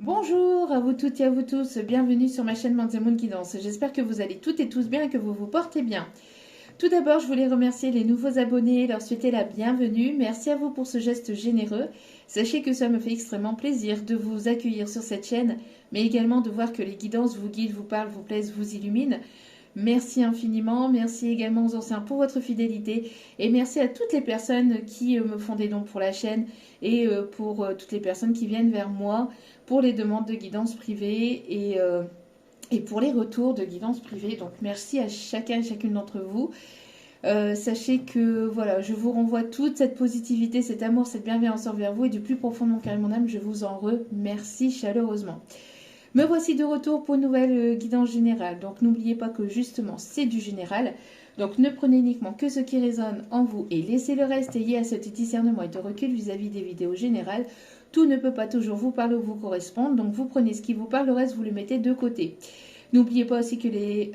Bonjour à vous toutes et à vous tous, bienvenue sur ma chaîne Manzemoun Guidance. J'espère que vous allez toutes et tous bien et que vous vous portez bien. Tout d'abord, je voulais remercier les nouveaux abonnés et leur souhaiter la bienvenue. Merci à vous pour ce geste généreux. Sachez que ça me fait extrêmement plaisir de vous accueillir sur cette chaîne, mais également de voir que les guidances vous guident, vous parlent, vous plaisent, vous illuminent. Merci infiniment, merci également aux anciens pour votre fidélité et merci à toutes les personnes qui me font des dons pour la chaîne et pour toutes les personnes qui viennent vers moi pour les demandes de guidance privée et pour les retours de guidance privée. Donc merci à chacun et chacune d'entre vous. Sachez que voilà, je vous renvoie toute cette positivité, cet amour, cette bienveillance envers vous et du plus profond de mon cœur et mon âme, je vous en remercie chaleureusement. Me voici de retour pour une nouvelle guidance générale. Donc n'oubliez pas que justement c'est du général. Donc ne prenez uniquement que ce qui résonne en vous et laissez le reste. Ayez à ce discernement et de recul vis-à-vis des vidéos générales. Tout ne peut pas toujours vous parler ou vous correspondre. Donc vous prenez ce qui vous parle, le reste vous le mettez de côté. N'oubliez pas aussi que les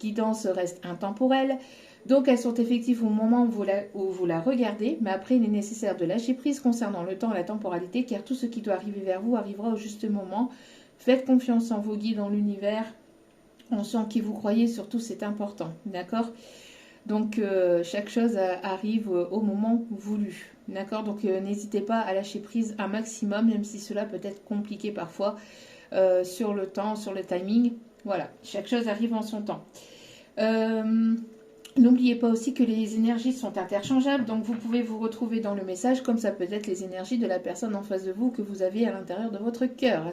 guidances restent intemporelles. Donc elles sont effectives au moment où vous la regardez, mais après il est nécessaire de lâcher prise concernant le temps et la temporalité, car tout ce qui doit arriver vers vous arrivera au juste moment. Faites confiance en vos guides, en l'univers, en ceux en qui vous croyez, surtout c'est important, d'accord? Donc chaque chose arrive au moment voulu, d'accord? Donc n'hésitez pas à lâcher prise un maximum, même si cela peut être compliqué parfois sur le temps, sur le timing. Voilà, chaque chose arrive en son temps. N'oubliez pas aussi que les énergies sont interchangeables, donc vous pouvez vous retrouver dans le message comme ça peut être les énergies de la personne en face de vous que vous avez à l'intérieur de votre cœur,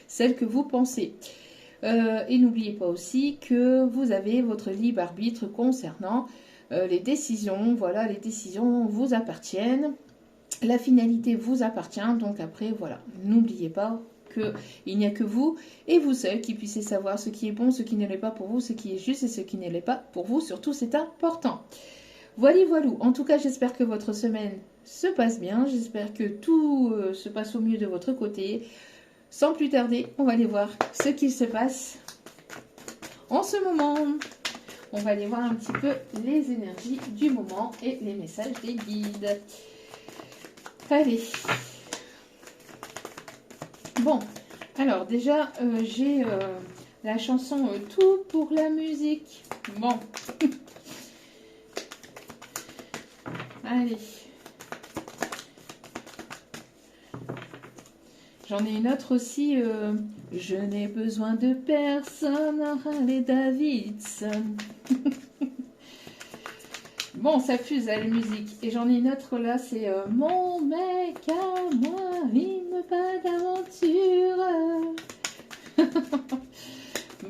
celle que vous pensez. Et n'oubliez pas aussi que vous avez votre libre arbitre concernant les décisions. Voilà, les décisions vous appartiennent, la finalité vous appartient, donc après voilà, n'oubliez pas qu'il n'y a que vous et vous seul qui puissiez savoir ce qui est bon, ce qui ne l'est pas pour vous, ce qui est juste et ce qui ne l'est pas pour vous. Surtout, c'est important. Voilà, voilà. En tout cas, j'espère que votre semaine se passe bien. J'espère que tout se passe au mieux de votre côté. Sans plus tarder, on va aller voir ce qu'il se passe en ce moment. On va aller voir un petit peu les énergies du moment et les messages des guides. Allez. Bon, alors déjà, j'ai la chanson Tout pour la musique. Bon. Allez. J'en ai une autre aussi. Je n'ai besoin de personne, Harley Davidson. Bon, ça fuse à la musique. Et j'en ai une autre là, c'est Mon mec à moi, rime pas d'aventure.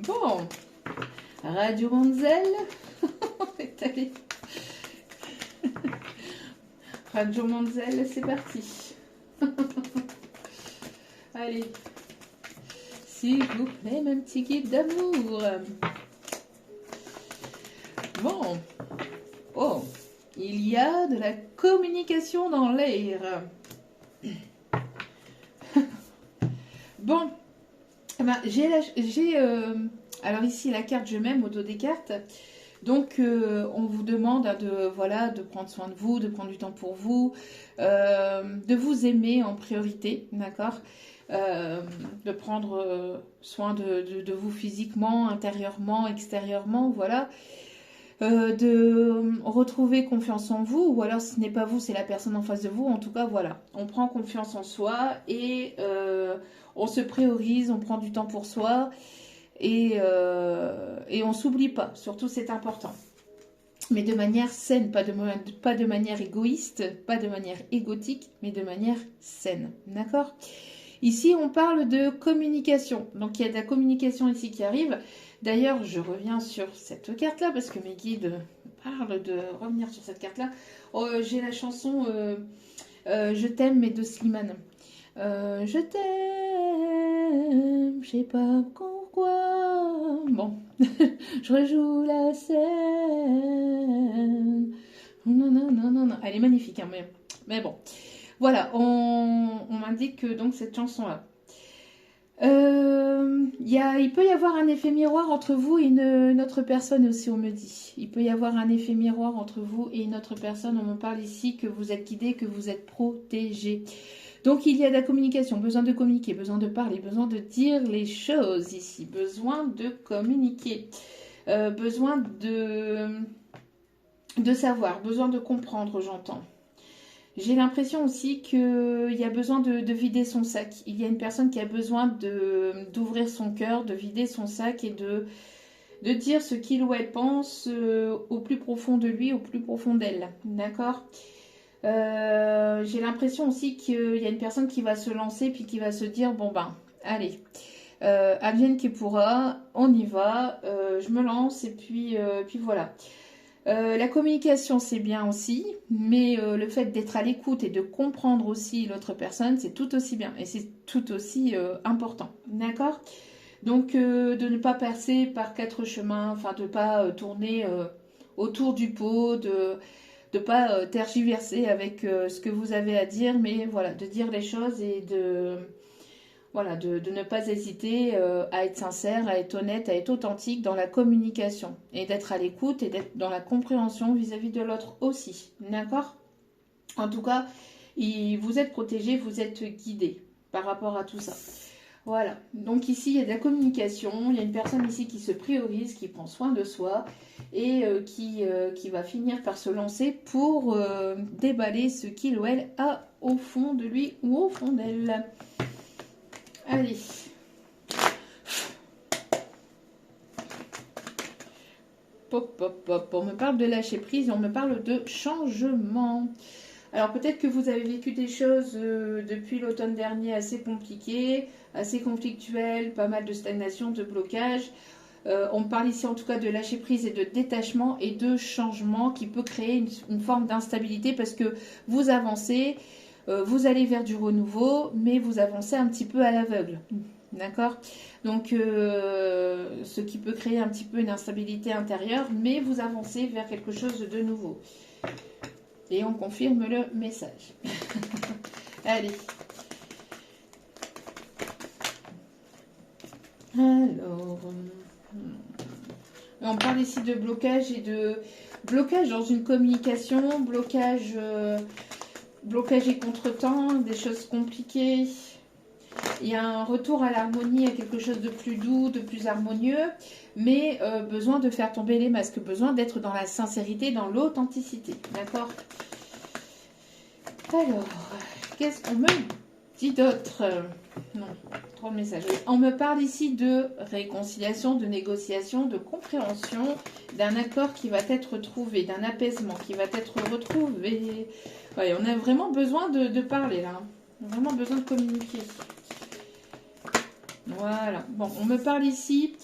Bon, Radio Manzel. Allez. Radio Manzel, c'est parti. Allez. S'il vous plaît, mon petit guide d'amour. Bon. Oh, il y a de la communication dans l'air. Bon, ben, alors ici la carte je m'aime au dos des cartes. Donc on vous demande de prendre soin de vous, de prendre du temps pour vous, de vous aimer en priorité, d'accord, de prendre soin de vous physiquement, intérieurement, extérieurement, voilà. De retrouver confiance en vous, ou alors si ce n'est pas vous, c'est la personne en face de vous. En tout cas, voilà, on prend confiance en soi et on se priorise, on prend du temps pour soi et on s'oublie pas. Surtout, c'est important. Mais de manière saine, pas de manière égoïste, pas de manière égotique, mais de manière saine. D'accord ? Ici, on parle de communication. Donc, il y a de la communication ici qui arrive. D'ailleurs, je reviens sur cette carte-là parce que mes guides parlent de revenir sur cette carte-là. Oh, j'ai la chanson Je t'aime, mais de Slimane. Je t'aime, je sais pas pourquoi. Bon, je rejoue la scène. Non, non, non, non, non. Elle est magnifique, hein, mais bon. Voilà, on m'indique que donc cette chanson-là. Il peut y avoir un effet miroir entre vous et une autre personne aussi, on me dit. Il peut y avoir un effet miroir entre vous et une autre personne. On me parle ici que vous êtes guidé, que vous êtes protégé. Donc il y a de la communication, besoin de communiquer, besoin de parler, besoin de dire les choses ici, besoin de communiquer, besoin de savoir, besoin de comprendre, j'entends. J'ai l'impression aussi qu'il y a besoin de vider son sac. Il y a une personne qui a besoin d'ouvrir son cœur, de vider son sac et de dire ce qu'il ou elle pense au plus profond de lui, au plus profond d'elle. D'accord. J'ai l'impression aussi qu'il y a une personne qui va se lancer puis qui va se dire, bon ben, allez, advienne qui pourra, on y va, je me lance et puis voilà. La communication, c'est bien aussi, mais le fait d'être à l'écoute et de comprendre aussi l'autre personne, c'est tout aussi bien et c'est tout aussi important. D'accord? Donc, de ne pas passer par quatre chemins, enfin, de ne pas tourner autour du pot, de ne pas tergiverser avec ce que vous avez à dire, mais voilà, de dire les choses et voilà, de ne pas hésiter à être sincère, à être honnête, à être authentique dans la communication et d'être à l'écoute et d'être dans la compréhension vis-à-vis de l'autre aussi. D'accord? En tout cas, vous êtes protégé, vous êtes guidé par rapport à tout ça. Voilà, donc ici il y a de la communication, il y a une personne ici qui se priorise, qui prend soin de soi et qui va finir par se lancer pour déballer ce qu'il ou elle a au fond de lui ou au fond d'elle. Allez. Pop, pop, pop. On me parle de lâcher prise et on me parle de changement. Alors peut-être que vous avez vécu des choses depuis l'automne dernier assez compliquées, assez conflictuelles, pas mal de stagnation, de blocage. On parle ici en tout cas de lâcher prise et de détachement et de changement qui peut créer une forme d'instabilité parce que vous avancez, vous allez vers du renouveau, mais vous avancez un petit peu à l'aveugle. D'accord? Donc, ce qui peut créer un petit peu une instabilité intérieure, mais vous avancez vers quelque chose de nouveau. Et on confirme le message. Allez. Alors, on parle ici de blocage et de blocage dans une communication, blocage et contretemps, des choses compliquées. Il y a un retour à l'harmonie, à quelque chose de plus doux, de plus harmonieux, mais besoin de faire tomber les masques, besoin d'être dans la sincérité, dans l'authenticité. D'accord? Alors, qu'est-ce qu'on me dit d'autre? Non, trop de messages. On me parle ici de réconciliation, de négociation, de compréhension, d'un accord qui va être trouvé, d'un apaisement qui va être retrouvé. Ouais, on a vraiment besoin de parler là. On a vraiment besoin de communiquer. Voilà. Bon, on me parle ici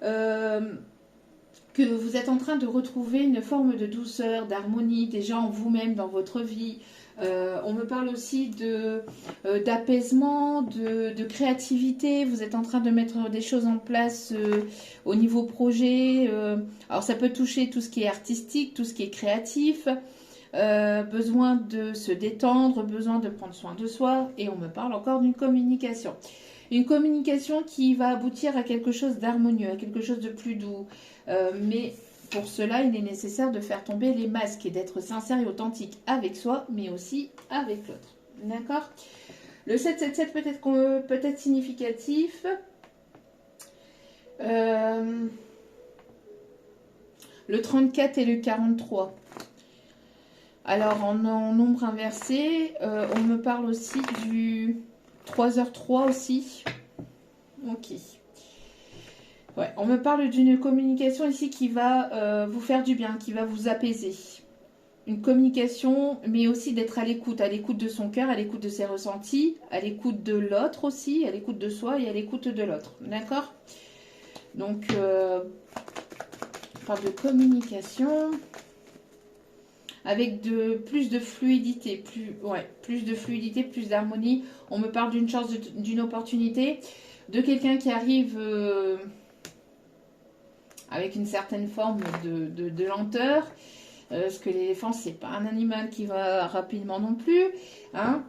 que vous êtes en train de retrouver une forme de douceur, d'harmonie déjà en vous-même, dans votre vie. On me parle aussi d'apaisement, de créativité. Vous êtes en train de mettre des choses en place au niveau projet. Alors ça peut toucher tout ce qui est artistique, tout ce qui est créatif. Besoin de se détendre, besoin de prendre soin de soi. Et on me parle encore d'une communication. Une communication qui va aboutir à quelque chose d'harmonieux, à quelque chose de plus doux. Mais pour cela, il est nécessaire de faire tomber les masques et d'être sincère et authentique avec soi, mais aussi avec l'autre. D'accord? Le 777 peut-être significatif. Le 34 et le 43. Alors, en nombre inversé, on me parle aussi du 3h3 aussi. Ok. Ouais, on me parle d'une communication ici qui va vous faire du bien, qui va vous apaiser. Une communication, mais aussi d'être à l'écoute de son cœur, à l'écoute de ses ressentis, à l'écoute de l'autre aussi, à l'écoute de soi et à l'écoute de l'autre. D'accord? Donc, on parle de communication avec plus de fluidité, plus de fluidité, plus d'harmonie. On me parle d'une chance, d'une opportunité, de quelqu'un qui arrive avec une certaine forme de lenteur. Parce que l'éléphant, c'est pas un animal qui va rapidement non plus. Hein.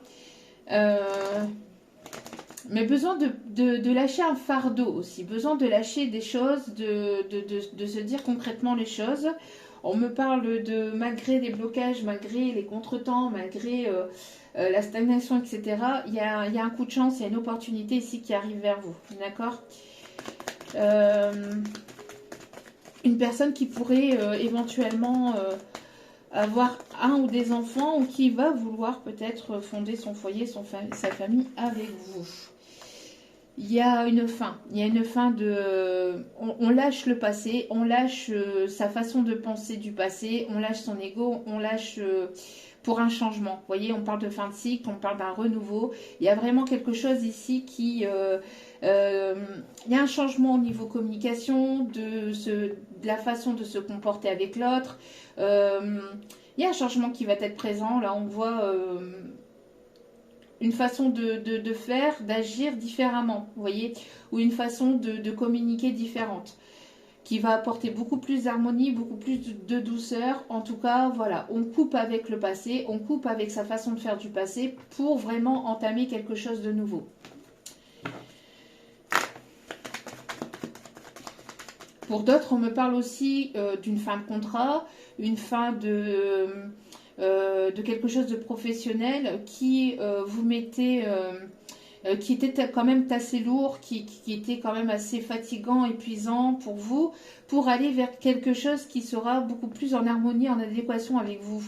Mais besoin de lâcher un fardeau aussi. Besoin de lâcher des choses, de se dire concrètement les choses. On me parle de malgré les blocages, malgré les contretemps, malgré la stagnation, etc., il y a un coup de chance, il y a une opportunité ici qui arrive vers vous, d'accord. Une personne qui pourrait éventuellement avoir un ou des enfants ou qui va vouloir peut-être fonder son foyer, sa famille avec vous. Il y a une fin. Il y a une fin de... On lâche le passé, on lâche sa façon de penser du passé, on lâche son ego, on lâche pour un changement. Vous voyez, on parle de fin de cycle, on parle d'un renouveau. Il y a vraiment quelque chose ici qui... il y a un changement au niveau communication, de la façon de se comporter avec l'autre. Il y a un changement qui va être présent. Là, on voit... une façon de faire, d'agir différemment, vous voyez, ou une façon de communiquer différente, qui va apporter beaucoup plus d'harmonie, beaucoup plus de douceur. En tout cas, voilà, on coupe avec le passé, on coupe avec sa façon de faire du passé pour vraiment entamer quelque chose de nouveau. Pour d'autres, on me parle aussi d'une fin de contrat, une fin de quelque chose de professionnel qui vous mettait, qui était quand même assez lourd, qui était quand même assez fatigant, épuisant pour vous, pour aller vers quelque chose qui sera beaucoup plus en harmonie, en adéquation avec vous.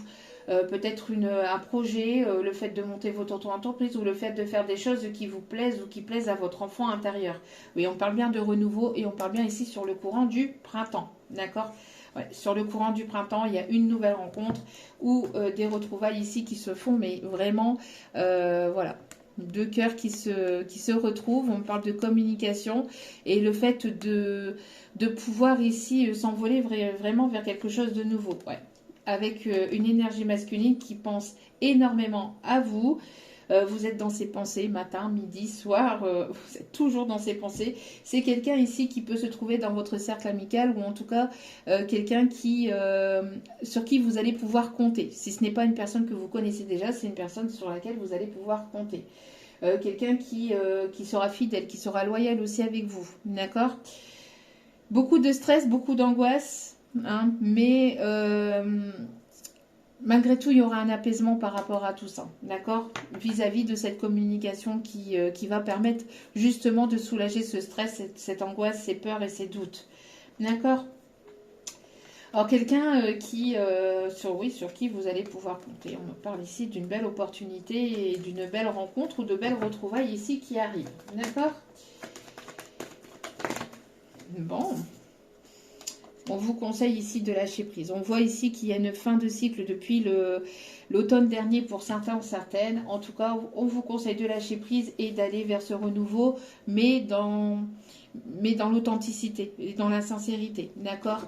Peut-être un projet, le fait de monter votre auto-entreprise ou le fait de faire des choses qui vous plaisent ou qui plaisent à votre enfant intérieur. Oui, on parle bien de renouveau et on parle bien ici sur le courant du printemps, d'accord ? Ouais, sur le courant du printemps, il y a une nouvelle rencontre ou des retrouvailles ici qui se font, mais vraiment, voilà, deux cœurs qui se retrouvent. On parle de communication et le fait de pouvoir ici s'envoler vraiment vers quelque chose de nouveau. Ouais. Avec une énergie masculine qui pense énormément à vous. Vous êtes dans ses pensées, matin, midi, soir, vous êtes toujours dans ses pensées. C'est quelqu'un ici qui peut se trouver dans votre cercle amical ou en tout cas quelqu'un sur qui vous allez pouvoir compter. Si ce n'est pas une personne que vous connaissez déjà, c'est une personne sur laquelle vous allez pouvoir compter. Quelqu'un qui sera fidèle, qui sera loyal aussi avec vous, d'accord ? Beaucoup de stress, beaucoup d'angoisse, hein, mais malgré tout, il y aura un apaisement par rapport à tout ça, d'accord ? Vis-à-vis de cette communication qui va permettre justement de soulager ce stress, cette angoisse, ces peurs et ces doutes, d'accord ? Alors quelqu'un sur qui vous allez pouvoir compter. On me parle ici d'une belle opportunité et d'une belle rencontre ou de belles retrouvailles ici qui arrivent, d'accord ? Bon... On vous conseille ici de lâcher prise. On voit ici qu'il y a une fin de cycle depuis l'automne dernier pour certains ou certaines. En tout cas, on vous conseille de lâcher prise et d'aller vers ce renouveau, mais dans l'authenticité et dans la sincérité. D'accord ?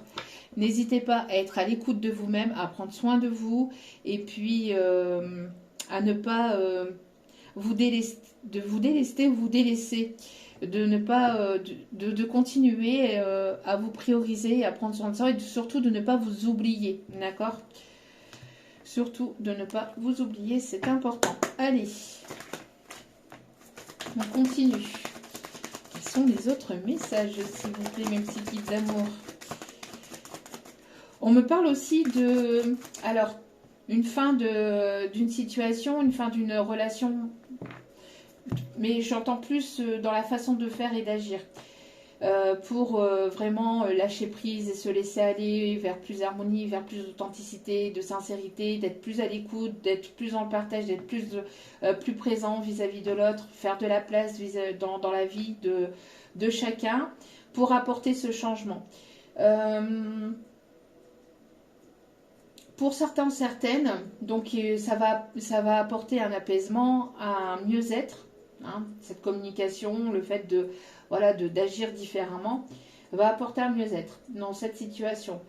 N'hésitez pas à être à l'écoute de vous-même, à prendre soin de vous et puis à ne pas vous délester ou vous délaisser. De ne pas de continuer à vous prioriser, à prendre soin de ça et surtout de ne pas vous oublier, d'accord ? Surtout de ne pas vous oublier, c'est important. Allez, on continue. Quels sont les autres messages, s'il vous plaît, mes petits guides d'amour ? On me parle aussi de... Alors, une fin d'une situation, une fin d'une relation... Mais j'entends plus dans la façon de faire et d'agir pour vraiment lâcher prise et se laisser aller vers plus d'harmonie, vers plus d'authenticité, de sincérité, d'être plus à l'écoute, d'être plus en partage, d'être plus présent vis-à-vis de l'autre, faire de la place dans la vie de chacun pour apporter ce changement. Pour certains, certaines, donc ça va apporter un apaisement, un mieux-être. Hein, cette communication, le fait d'agir différemment, va apporter un mieux-être dans cette situation.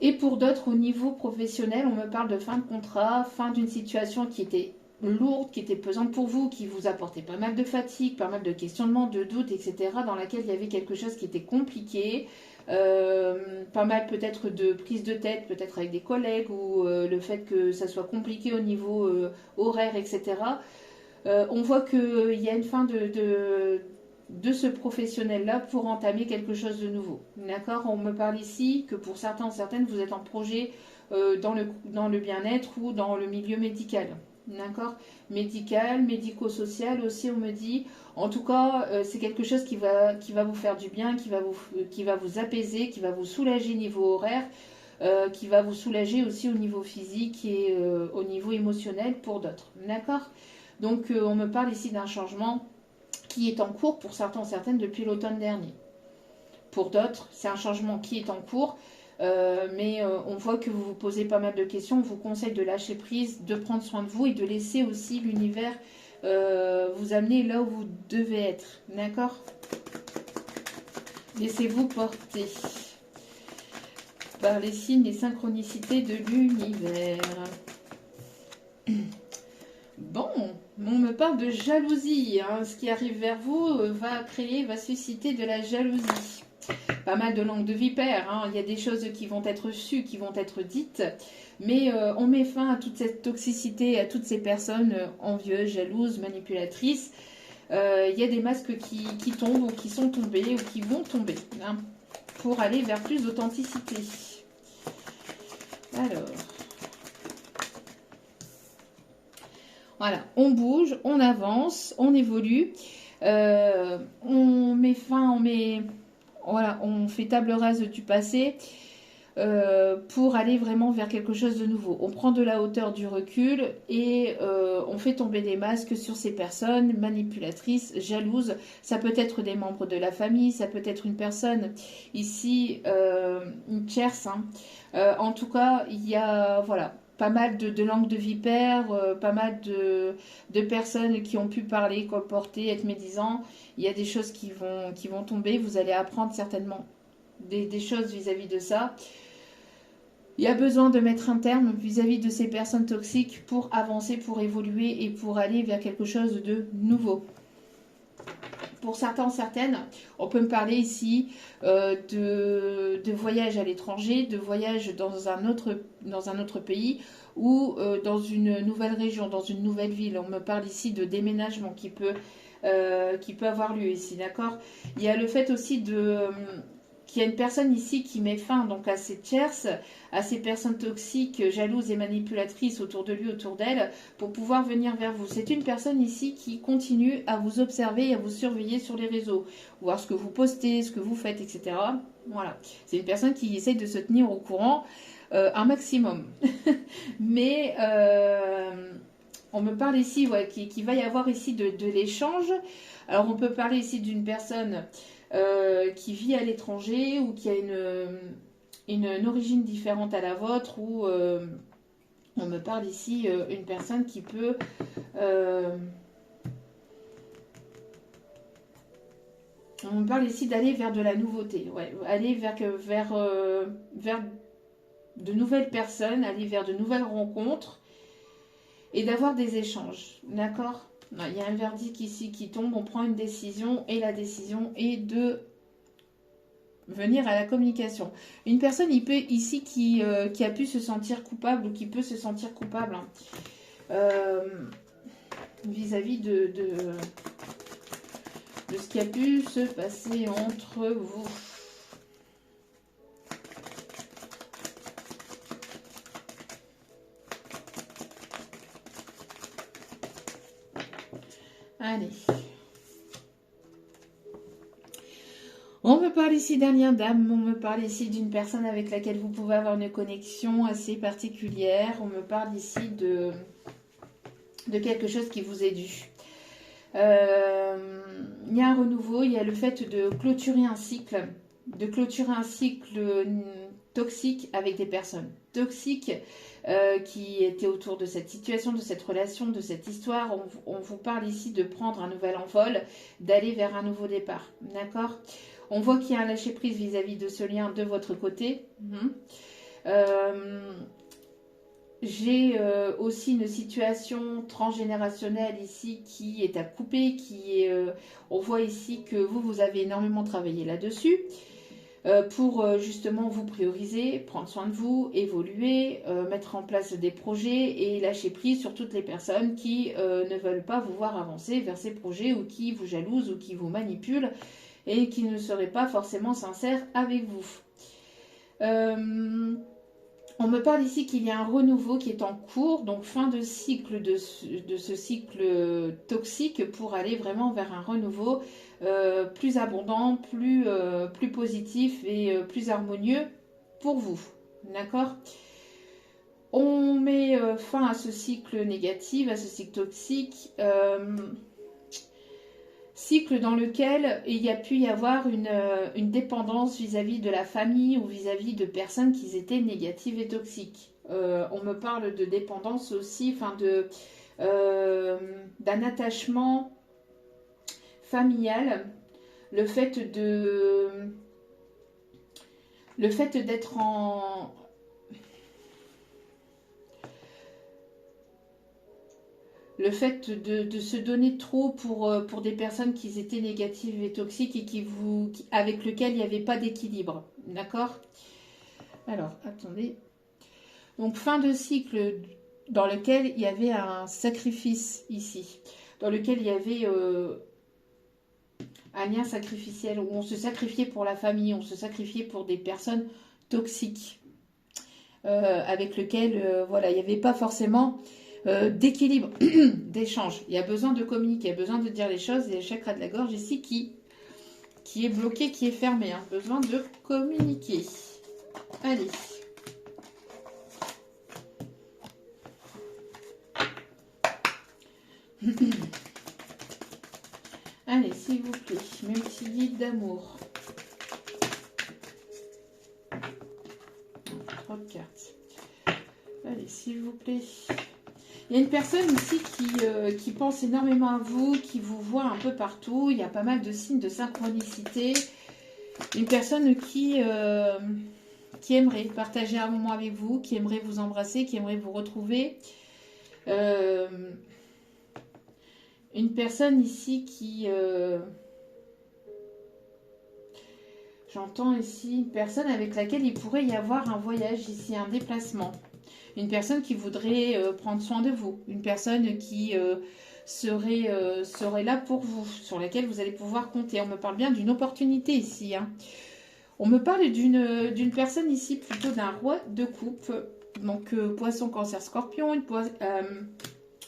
Et pour d'autres, au niveau professionnel, on me parle de fin de contrat, fin d'une situation qui était lourde, qui était pesante pour vous, qui vous apportait pas mal de fatigue, pas mal de questionnements, de doutes, etc., dans laquelle il y avait quelque chose qui était compliqué, pas mal peut-être de prise de tête, peut-être avec des collègues, ou le fait que ça soit compliqué au niveau horaire, etc., on voit qu'il y a une fin de ce professionnel-là pour entamer quelque chose de nouveau. D'accord ? On me parle ici que pour certains, certaines, vous êtes en projet dans le bien-être ou dans le milieu médical. d'accord? Médical, médico-social aussi, on me dit. En tout cas, c'est quelque chose qui va vous faire du bien, qui va vous apaiser, qui va vous soulager niveau horaire, qui va vous soulager aussi au niveau physique et au niveau émotionnel pour d'autres, d'accord? Donc, on me parle ici d'un changement qui est en cours pour certains, certaines depuis l'automne dernier. Pour d'autres, c'est un changement qui est en cours, mais on voit que vous vous posez pas mal de questions. On vous conseille de lâcher prise, de prendre soin de vous et de laisser aussi l'univers vous amener là où vous devez être. D'accord? Laissez-vous porter par les signes et synchronicités de l'univers. Bon, on me parle de jalousie. Hein. Ce qui arrive vers vous va susciter de la jalousie. Pas mal de langue de vipère. Hein. Il y a des choses qui vont être sues, qui vont être dites. Mais on met fin à toute cette toxicité, à toutes ces personnes envieuses, jalouses, manipulatrices. Il y a des masques qui tombent ou qui sont tombés ou qui vont tomber. Hein, pour aller vers plus d'authenticité. Alors... Voilà, on bouge, on avance, on évolue, on met fin, on fait table rase du passé pour aller vraiment vers quelque chose de nouveau. On prend de la hauteur, du recul et on fait tomber des masques sur ces personnes manipulatrices, jalouses. Ça peut être des membres de la famille, ça peut être une personne ici, une tierce. Hein. En tout cas, il y a, voilà, pas mal de langues de vipères, pas mal de personnes qui ont pu parler, colporter, être médisants. Il y a des choses qui vont tomber. Vous allez apprendre certainement des choses vis-à-vis de ça. Il y a besoin de mettre un terme vis-à-vis de ces personnes toxiques pour avancer, pour évoluer et pour aller vers quelque chose de nouveau. Pour certains, certaines, on peut me parler ici de voyage à l'étranger, de voyage dans un autre pays ou dans une nouvelle région, dans une nouvelle ville. On me parle ici de déménagement qui peut avoir lieu ici, d'accord? Il y a le fait aussi qu'il y a une personne ici qui met fin donc à ces tierces, à ces personnes toxiques, jalouses et manipulatrices autour de lui, autour d'elle, pour pouvoir venir vers vous. C'est une personne ici qui continue à vous observer et à vous surveiller sur les réseaux, voir ce que vous postez, ce que vous faites, etc. Voilà. C'est une personne qui essaye de se tenir au courant un maximum. Mais on me parle ici qu'il va y avoir ici de l'échange. Alors on peut parler ici d'une personne qui vit à l'étranger ou qui a une origine différente à la vôtre ou on me parle ici une personne qui peut on me parle ici d'aller vers de la nouveauté, ouais, aller vers de nouvelles personnes, aller vers de nouvelles rencontres et d'avoir des échanges, d'accord? Il y a un verdict ici qui tombe, on prend une décision et la décision est de venir à la communication. Une personne ici qui a pu se sentir coupable ou qui peut se sentir coupable vis-à-vis de ce qui a pu se passer entre vous. Allez. On me parle ici d'un lien d'âme, on me parle ici d'une personne avec laquelle vous pouvez avoir une connexion assez particulière. On me parle ici de quelque chose qui vous est dû. Il y a un renouveau, il y a le fait de clôturer un cycle toxique avec des personnes toxiques qui étaient autour de cette situation, de cette relation, de cette histoire. On vous parle ici de prendre un nouvel envol, d'aller vers un nouveau départ. D'accord? On voit qu'il y a un lâcher-prise vis-à-vis de ce lien de votre côté. J'ai aussi une situation transgénérationnelle ici qui est à couper, on voit ici que vous avez énormément travaillé là-dessus pour justement vous prioriser, prendre soin de vous, évoluer, mettre en place des projets et lâcher prise sur toutes les personnes qui ne veulent pas vous voir avancer vers ces projets ou qui vous jalousent ou qui vous manipulent et qui ne seraient pas forcément sincères avec vous. On me parle ici qu'il y a un renouveau qui est en cours, donc fin de cycle de ce cycle toxique pour aller vraiment vers un renouveau plus abondant, plus positif et plus harmonieux pour vous. D'accord? On met fin à ce cycle négatif, à ce cycle toxique. Cycle dans lequel il y a pu y avoir une dépendance vis-à-vis de la famille ou vis-à-vis de personnes qui étaient négatives et toxiques. On me parle de dépendance aussi, enfin d'un attachement familial, le fait d'être en le fait de se donner trop pour des personnes qui étaient négatives et toxiques et avec lesquelles il n'y avait pas d'équilibre. D'accord? Alors, attendez. Donc, fin de cycle dans lequel il y avait un sacrifice ici. Dans lequel il y avait un lien sacrificiel où on se sacrifiait pour la famille, on se sacrifiait pour des personnes toxiques. Avec lesquelles, voilà, il n'y avait pas forcément d'équilibre, d'échange. Il y a besoin de communiquer, il y a besoin de dire les choses. Il y a le chakra de la gorge ici qui est bloqué, qui est fermé. Hein. Besoin de communiquer. Allez. Allez, s'il vous plaît, mes petits guides d'amour. 3 cartes. Allez, s'il vous plaît. Il y a une personne ici qui pense énormément à vous, qui vous voit un peu partout. Il y a pas mal de signes de synchronicité. Une personne qui aimerait partager un moment avec vous, qui aimerait vous embrasser, qui aimerait vous retrouver. Une personne ici qui... J'entends ici une personne avec laquelle il pourrait y avoir un voyage ici, un déplacement. Une personne qui voudrait prendre soin de vous. Une personne qui serait là pour vous, sur laquelle vous allez pouvoir compter. On me parle bien d'une opportunité ici. Hein. On me parle d'une personne ici, plutôt d'un roi de coupe. Donc, poisson, cancer, scorpion.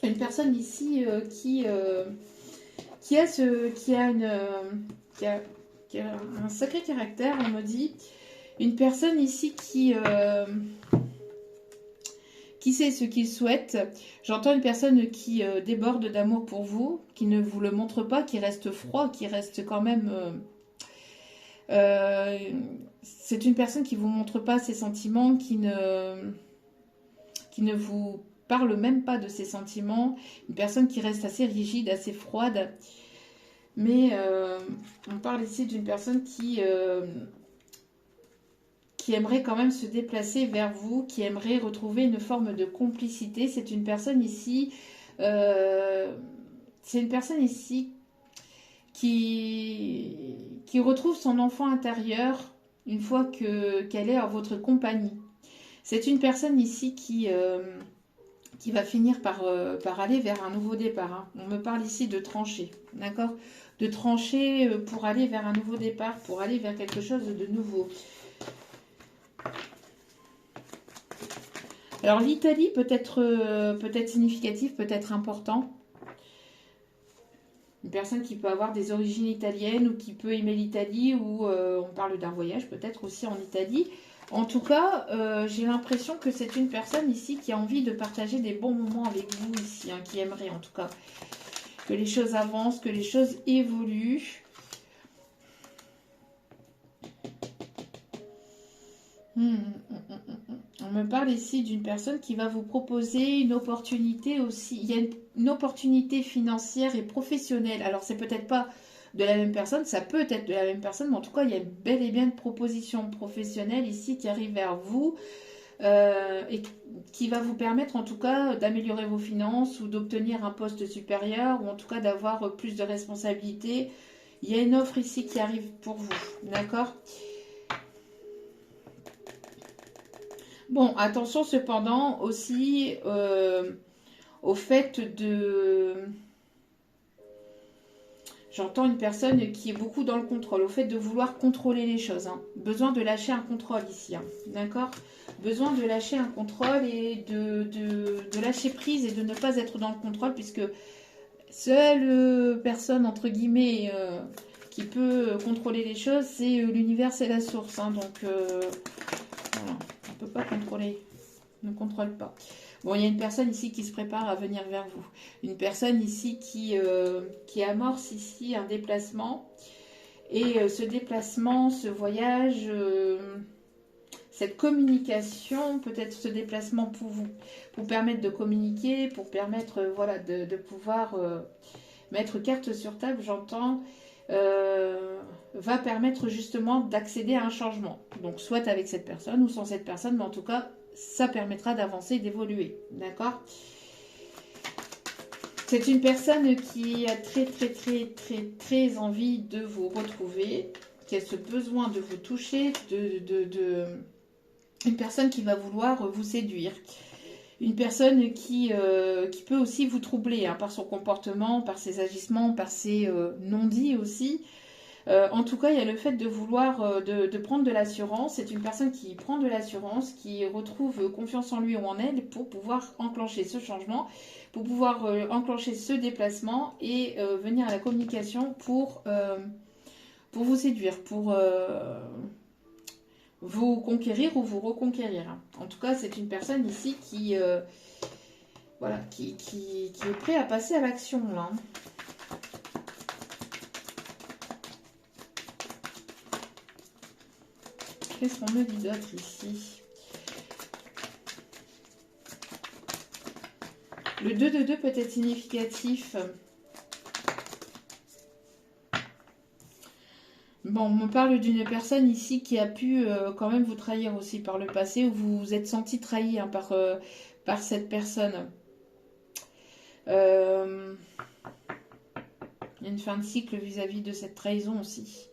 Une personne ici qui a un sacré caractère, on me dit. Une personne ici qui sait ce qu'il souhaite. J'entends une personne qui déborde d'amour pour vous, qui ne vous le montre pas, qui reste froid, qui reste quand même... c'est une personne qui ne vous montre pas ses sentiments, qui ne vous parle même pas de ses sentiments. Une personne qui reste assez rigide, assez froide. Mais on parle ici d'une personne qui aimerait quand même se déplacer vers vous, qui aimerait retrouver une forme de complicité. C'est une personne ici, qui retrouve son enfant intérieur une fois qu'elle est en votre compagnie. C'est une personne ici qui va finir par aller vers un nouveau départ. Hein. On me parle ici de trancher, d'accord? De trancher pour aller vers un nouveau départ, pour aller vers quelque chose de nouveau. Alors l'Italie peut être significative, peut être important. Une personne qui peut avoir des origines italiennes ou qui peut aimer l'Italie, ou on parle d'un voyage peut-être aussi en Italie. En tout cas, j'ai l'impression que c'est une personne ici qui a envie de partager des bons moments avec vous ici, hein, qui aimerait en tout cas que les choses avancent, que les choses évoluent. On me parle ici d'une personne qui va vous proposer une opportunité aussi. Il y a une opportunité financière et professionnelle. Alors, c'est peut-être pas de la même personne, ça peut être de la même personne, mais en tout cas, il y a bel et bien une proposition professionnelle ici qui arrive vers vous et qui va vous permettre en tout cas d'améliorer vos finances ou d'obtenir un poste supérieur ou en tout cas d'avoir plus de responsabilités. Il y a une offre ici qui arrive pour vous, d'accord ? Bon, attention cependant aussi au fait de... J'entends une personne qui est beaucoup dans le contrôle, au fait de vouloir contrôler les choses. Hein. Besoin de lâcher un contrôle ici, hein. D'accord ? besoin de lâcher un contrôle et de lâcher prise et de ne pas être dans le contrôle, puisque seule personne, entre guillemets, qui peut contrôler les choses, c'est l'univers, c'est la source. Hein, donc, voilà, on ne peut pas contrôler, on ne contrôle pas. Bon, il y a une personne ici qui se prépare à venir vers vous. Une personne ici qui amorce ici un déplacement. Et ce déplacement, ce voyage, cette communication, peut-être ce déplacement pour vous permettre de communiquer, pour permettre voilà, de pouvoir mettre carte sur table, j'entends, va permettre justement d'accéder à un changement. Donc soit avec cette personne ou sans cette personne, mais en tout cas, ça permettra d'avancer et d'évoluer. D'accord ? C'est une personne qui a très envie de vous retrouver, qui a ce besoin de vous toucher, une personne qui va vouloir vous séduire. Une personne qui peut aussi vous troubler hein, par son comportement, par ses agissements, par ses non-dits aussi. En tout cas, il y a le fait de vouloir de prendre de l'assurance. C'est une personne qui prend de l'assurance, qui retrouve confiance en lui ou en elle pour pouvoir enclencher ce changement, pour pouvoir enclencher ce déplacement et venir à la communication pour vous séduire, pour vous conquérir ou vous reconquérir. En tout cas, c'est une personne ici qui, voilà, qui est prêt à passer à l'action là. Qu'est-ce qu'on me dit d'autre ici? Le 2 de 2 peut être significatif. Bon, on me parle d'une personne ici qui a pu quand même vous trahir aussi par le passé, ou vous vous êtes senti trahi hein, par cette personne. Il y a une fin de cycle vis-à-vis de cette trahison aussi.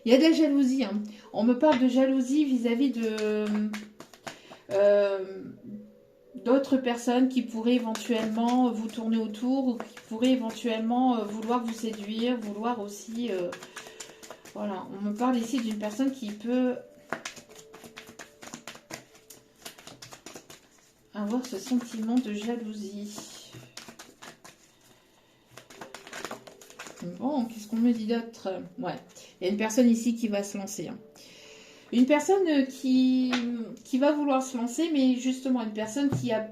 Il y a de la jalousie. Hein. On me parle de jalousie vis-à-vis de d'autres personnes qui pourraient éventuellement vous tourner autour ou qui pourraient éventuellement vouloir vous séduire, vouloir aussi... voilà, on me parle ici d'une personne qui peut avoir ce sentiment de jalousie. Bon, qu'est-ce qu'on me dit d'autre? Ouais, il y a une personne ici qui va se lancer. Hein. Une personne qui va vouloir se lancer, mais justement une personne qui a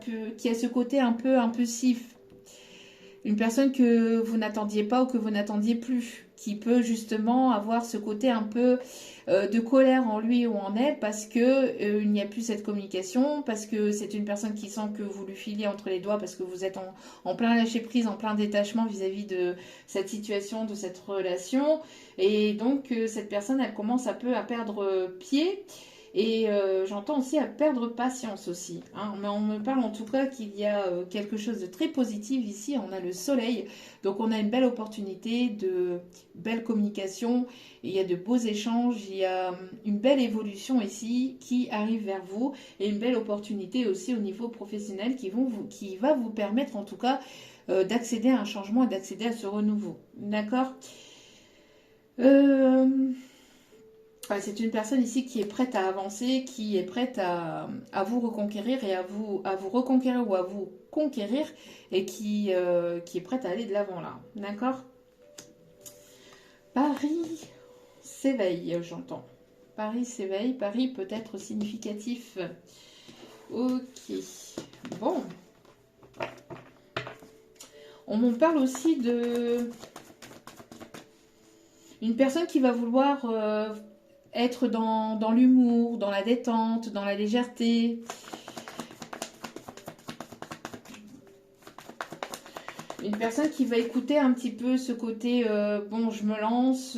ce côté un peu impulsif. Une personne que vous n'attendiez pas ou que vous n'attendiez plus. Qui peut justement avoir ce côté un peu de colère en lui ou en elle parce que il n'y a plus cette communication, parce que c'est une personne qui sent que vous lui filez entre les doigts parce que vous êtes en plein lâcher prise, en plein détachement vis-à-vis de cette situation, de cette relation. Et donc cette personne, elle commence un peu à perdre pied. Et j'entends aussi à perdre patience aussi. Hein. Mais on me parle en tout cas qu'il y a quelque chose de très positif ici. On a le soleil. Donc on a une belle opportunité de belle communication. Il y a de beaux échanges. Il y a une belle évolution ici qui arrive vers vous. Et une belle opportunité aussi au niveau professionnel qui va vous permettre en tout cas d'accéder à un changement et d'accéder à ce renouveau. D'accord c'est une personne ici qui est prête à avancer, qui est prête à vous reconquérir et à vous reconquérir ou à vous conquérir et qui est prête à aller de l'avant là. D'accord? Paris s'éveille, j'entends. Paris s'éveille, Paris peut être significatif. Ok. Bon. On m'en parle aussi de une personne qui va vouloir être dans l'humour, dans la détente, dans la légèreté. Une personne qui va écouter un petit peu ce côté bon, je me lance.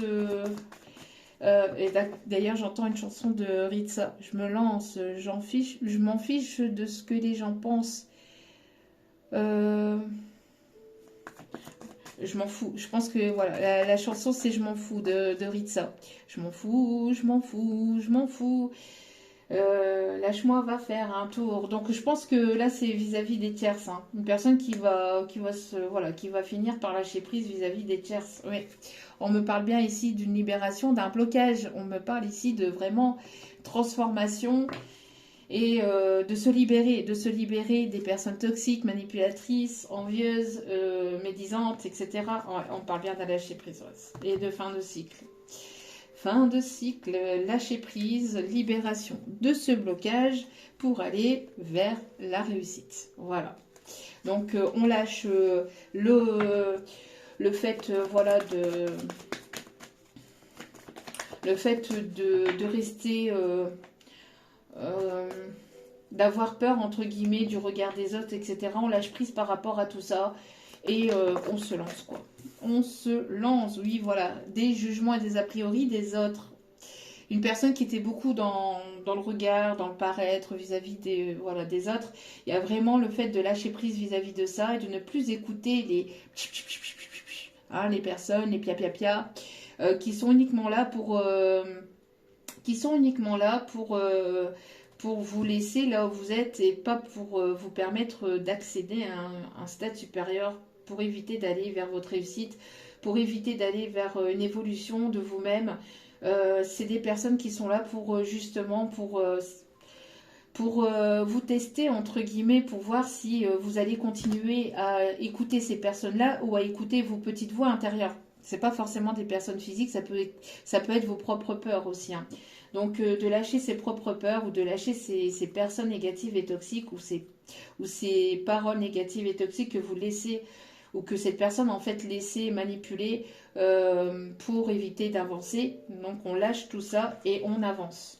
Et d'ailleurs, j'entends une chanson de Ritza. Je me lance, je m'en fiche de ce que les gens pensent. Je m'en fous. Je pense que voilà, la chanson c'est Je m'en fous de Ritza. Je m'en fous, je m'en fous, je m'en fous. Lâche-moi va faire un tour. Donc je pense que là c'est vis-à-vis des tierces, hein. Une personne qui va finir par lâcher prise vis-à-vis des tierces. Oui. On me parle bien ici d'une libération, d'un blocage. On me parle ici de vraiment transformation et de se libérer des personnes toxiques, manipulatrices, envieuses, médisantes, etc. Ouais, on parle bien d'un lâcher prise, ouais. Et de fin de cycle. Fin de cycle, lâcher prise, libération de ce blocage pour aller vers la réussite. Voilà. Donc on lâche le fait, voilà, de rester, euh, d'avoir peur entre guillemets du regard des autres, etc. On lâche prise par rapport à tout ça et on se lance quoi. On se lance, oui, voilà, des jugements et des a priori des autres. Une personne qui était beaucoup dans le regard, dans le paraître vis-à-vis des, voilà, des autres, il y a vraiment le fait de lâcher prise vis-à-vis de ça et de ne plus écouter les personnes, les pia-pia-pia, qui sont uniquement là pour vous laisser là où vous êtes et pas pour vous permettre d'accéder à un stade supérieur, pour éviter d'aller vers votre réussite, pour éviter d'aller vers une évolution de vous-même. C'est des personnes qui sont là pour justement pour vous tester entre guillemets, pour voir si vous allez continuer à écouter ces personnes-là ou à écouter vos petites voix intérieures. C'est pas forcément des personnes physiques, ça peut être vos propres peurs aussi, hein. Donc de lâcher ses propres peurs ou de lâcher ces personnes négatives et toxiques ou ces paroles négatives et toxiques que vous laissez ou que cette personne en fait laissez manipuler pour éviter d'avancer. Donc on lâche tout ça et on avance.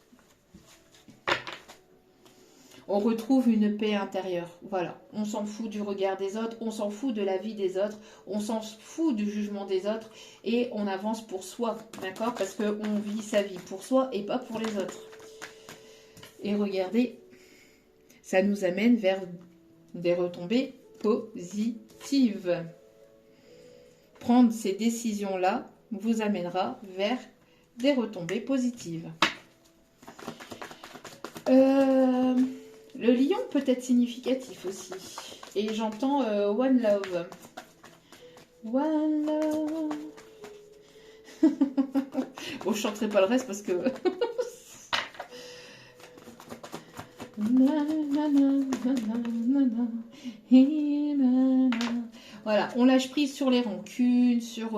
On retrouve une paix intérieure. Voilà, on s'en fout du regard des autres, on s'en fout de la vie des autres, on s'en fout du jugement des autres et on avance pour soi, d'accord? Parce qu'on vit sa vie pour soi et pas pour les autres. Et regardez, ça nous amène vers des retombées positives. Prendre ces décisions-là vous amènera vers des retombées positives. Le lion peut être significatif aussi. Et j'entends One Love. One Love. Bon, je chanterai pas le reste parce que... Voilà, on lâche prise sur les rancunes, sur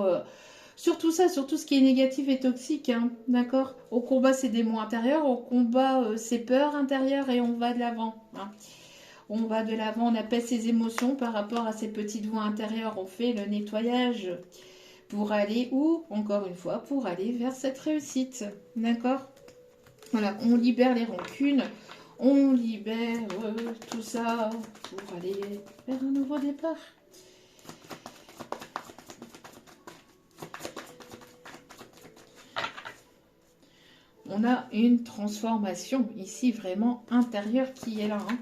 tout ça, sur tout ce qui est négatif et toxique, hein, d'accord? On combat ses démons intérieurs, on combat ses peurs intérieures et on va de l'avant, hein. On va de l'avant, on apaise ses émotions par rapport à ces petites voix intérieures, on fait le nettoyage pour aller où? Encore une fois, pour aller vers cette réussite, d'accord? Voilà, on libère les rancunes, on libère tout ça pour aller vers un nouveau départ. On a une transformation ici vraiment intérieure qui est là, hein,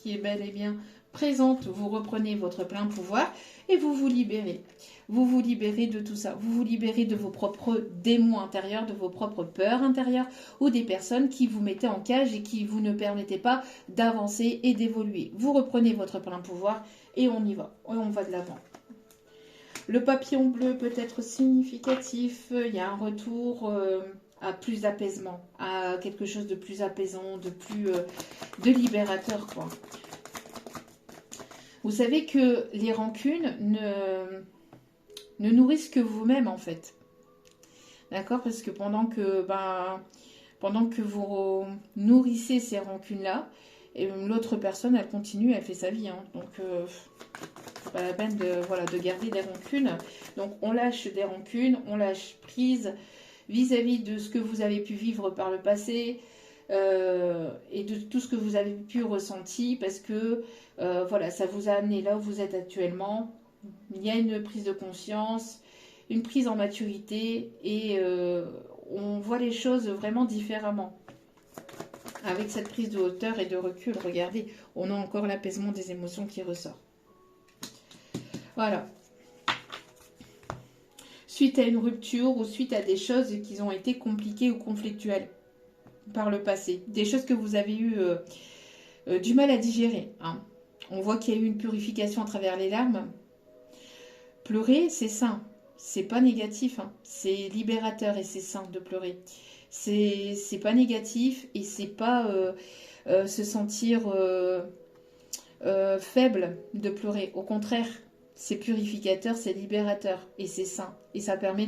qui est bel et bien présente. Vous reprenez votre plein pouvoir et vous vous libérez. Vous vous libérez de tout ça. Vous vous libérez de vos propres démons intérieurs, de vos propres peurs intérieures ou des personnes qui vous mettaient en cage et qui vous ne permettaient pas d'avancer et d'évoluer. Vous reprenez votre plein pouvoir et on y va. Et on va de l'avant. Le papillon bleu peut être significatif. Il y a un retour... à plus d'apaisement, à quelque chose de plus apaisant, de libérateur, quoi. Vous savez que les rancunes ne nourrissent que vous-même, en fait. D'accord? Parce que pendant que vous nourrissez ces rancunes-là, et l'autre personne, elle continue, elle fait sa vie, hein. Donc, c'est pas la peine de garder des rancunes. Donc, on lâche des rancunes, on lâche prise vis-à-vis de ce que vous avez pu vivre par le passé et de tout ce que vous avez pu ressentir parce que voilà, ça vous a amené là où vous êtes actuellement. Il y a une prise de conscience, une prise en maturité et on voit les choses vraiment différemment. Avec cette prise de hauteur et de recul, regardez, on a encore l'apaisement des émotions qui ressort. Voilà. Suite à une rupture ou suite à des choses qui ont été compliquées ou conflictuelles. par le passé, des choses que vous avez eu du mal à digérer, hein. On voit qu'il y a eu une purification à travers les larmes. Pleurer, c'est sain, c'est pas négatif, hein. C'est libérateur et c'est sain de pleurer. C'est pas négatif et c'est pas se sentir faible de pleurer. Au contraire, c'est purificateur, c'est libérateur et c'est sain. Et ça permet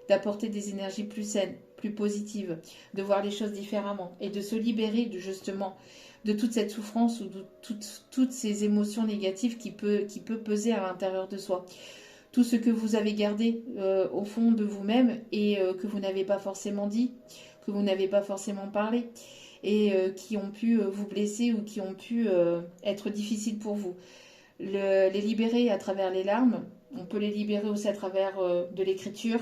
d'apporter des énergies plus saines, plus positives, de voir les choses différemment et de se libérer justement de toute cette souffrance ou de toutes ces émotions négatives qui peut peser à l'intérieur de soi. Tout ce que vous avez gardé au fond de vous-même et que vous n'avez pas forcément dit, que vous n'avez pas forcément parlé et qui ont pu vous blesser ou qui ont pu être difficiles pour vous. Les libérer à travers les larmes, on peut les libérer aussi à travers de l'écriture,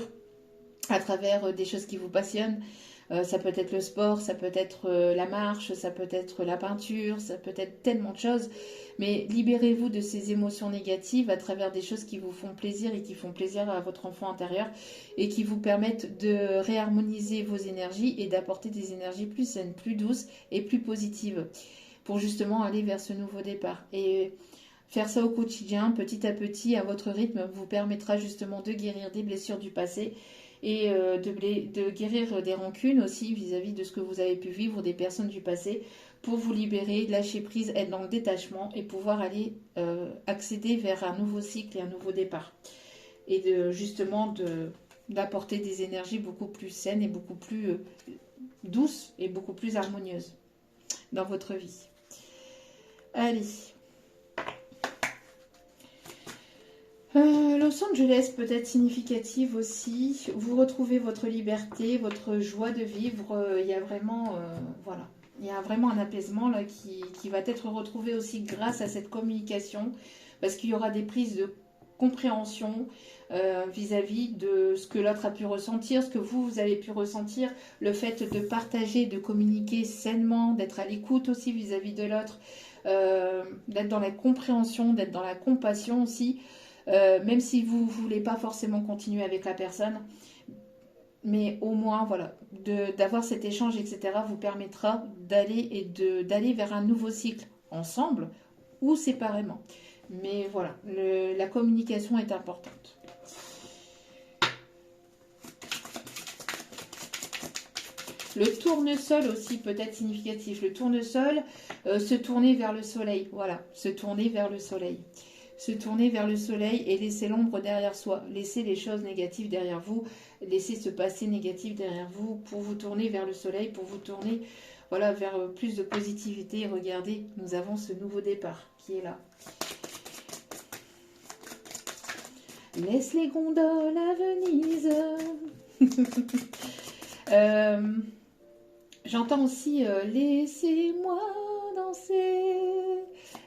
à travers des choses qui vous passionnent. Ça peut être le sport, ça peut être la marche, ça peut être la peinture, ça peut être tellement de choses. Mais libérez-vous de ces émotions négatives à travers des choses qui vous font plaisir et qui font plaisir à votre enfant intérieur et qui vous permettent de réharmoniser vos énergies et d'apporter des énergies plus saines, plus douces et plus positives pour justement aller vers ce nouveau départ. Et faire ça au quotidien, petit à petit, à votre rythme, vous permettra justement de guérir des blessures du passé et de guérir des rancunes aussi vis-à-vis de ce que vous avez pu vivre, des personnes du passé, pour vous libérer, lâcher prise, être dans le détachement et pouvoir aller accéder vers un nouveau cycle et un nouveau départ. Et d'apporter des énergies beaucoup plus saines et beaucoup plus douces et beaucoup plus harmonieuses dans votre vie. Allez. Los Angeles peut être significative aussi. Vous retrouvez votre liberté, votre joie de vivre. Il y a vraiment, voilà, il y a vraiment un apaisement là qui va être retrouvé aussi grâce à cette communication, parce qu'il y aura des prises de compréhension vis-à-vis de ce que l'autre a pu ressentir, ce que vous avez pu ressentir, le fait de partager, de communiquer sainement, d'être à l'écoute aussi vis-à-vis de l'autre, d'être dans la compréhension, d'être dans la compassion aussi. Même si vous ne voulez pas forcément continuer avec la personne, mais au moins, voilà, d'avoir cet échange, etc., vous permettra d'aller vers un nouveau cycle ensemble ou séparément. Mais voilà, la communication est importante. Le tournesol aussi peut être significatif. Le tournesol, se tourner vers le soleil. Voilà, se tourner vers le soleil. Se tourner vers le soleil et laisser l'ombre derrière soi. Laisser les choses négatives derrière vous. Laisser ce passé négatif derrière vous pour vous tourner vers le soleil, pour vous tourner voilà, vers plus de positivité. Regardez, nous avons ce nouveau départ qui est là. Laisse les gondoles à Venise. J'entends aussi laissez-moi danser,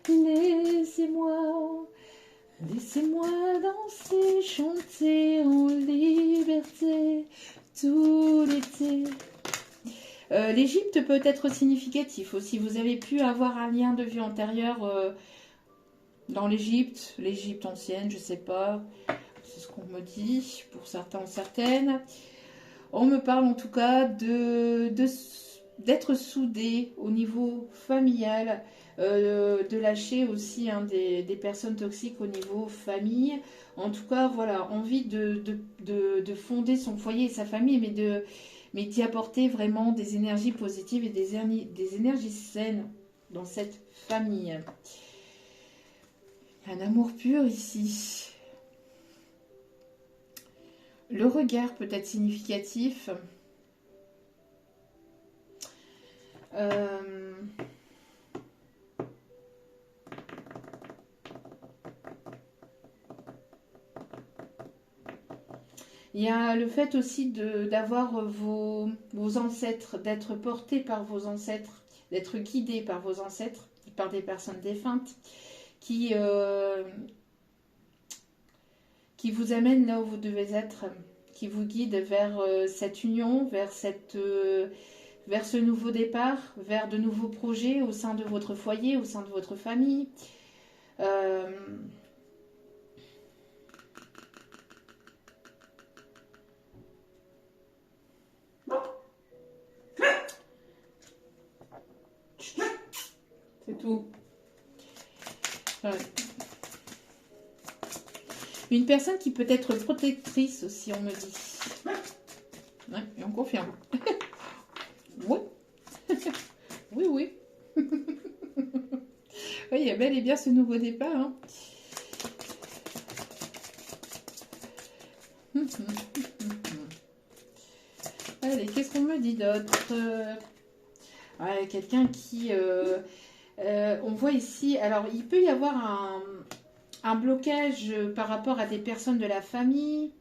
laissez-moi danser, chanter en liberté tout l'été. L'Égypte peut être significatif aussi. Vous avez pu avoir un lien de vie antérieur dans l'Égypte ancienne, je sais pas. C'est ce qu'on me dit pour certains ou certaines. On me parle en tout cas d'être soudé au niveau familial, de lâcher aussi des personnes toxiques au niveau famille. En tout cas, voilà, envie de fonder son foyer et sa famille, mais d'y apporter vraiment des énergies positives et des énergies saines dans cette famille. Un amour pur ici. Le regard peut être significatif. Il y a le fait aussi d'avoir vos ancêtres, d'être porté par vos ancêtres, d'être guidé par vos ancêtres, par des personnes défuntes, qui vous amènent là où vous devez être, qui vous guident vers cette union, vers ce nouveau départ, vers de nouveaux projets au sein de votre foyer, au sein de votre famille. surtout. Ouais. Une personne qui peut être protectrice aussi, on me dit. Ouais, et on confirme. Oui. Oui, oui. Oui, il y a bel et bien ce nouveau départ. Hein. Allez, qu'est-ce qu'on me dit d'autre? Ouais, quelqu'un qui... on voit ici... Alors, il peut y avoir un blocage par rapport à des personnes de la famille,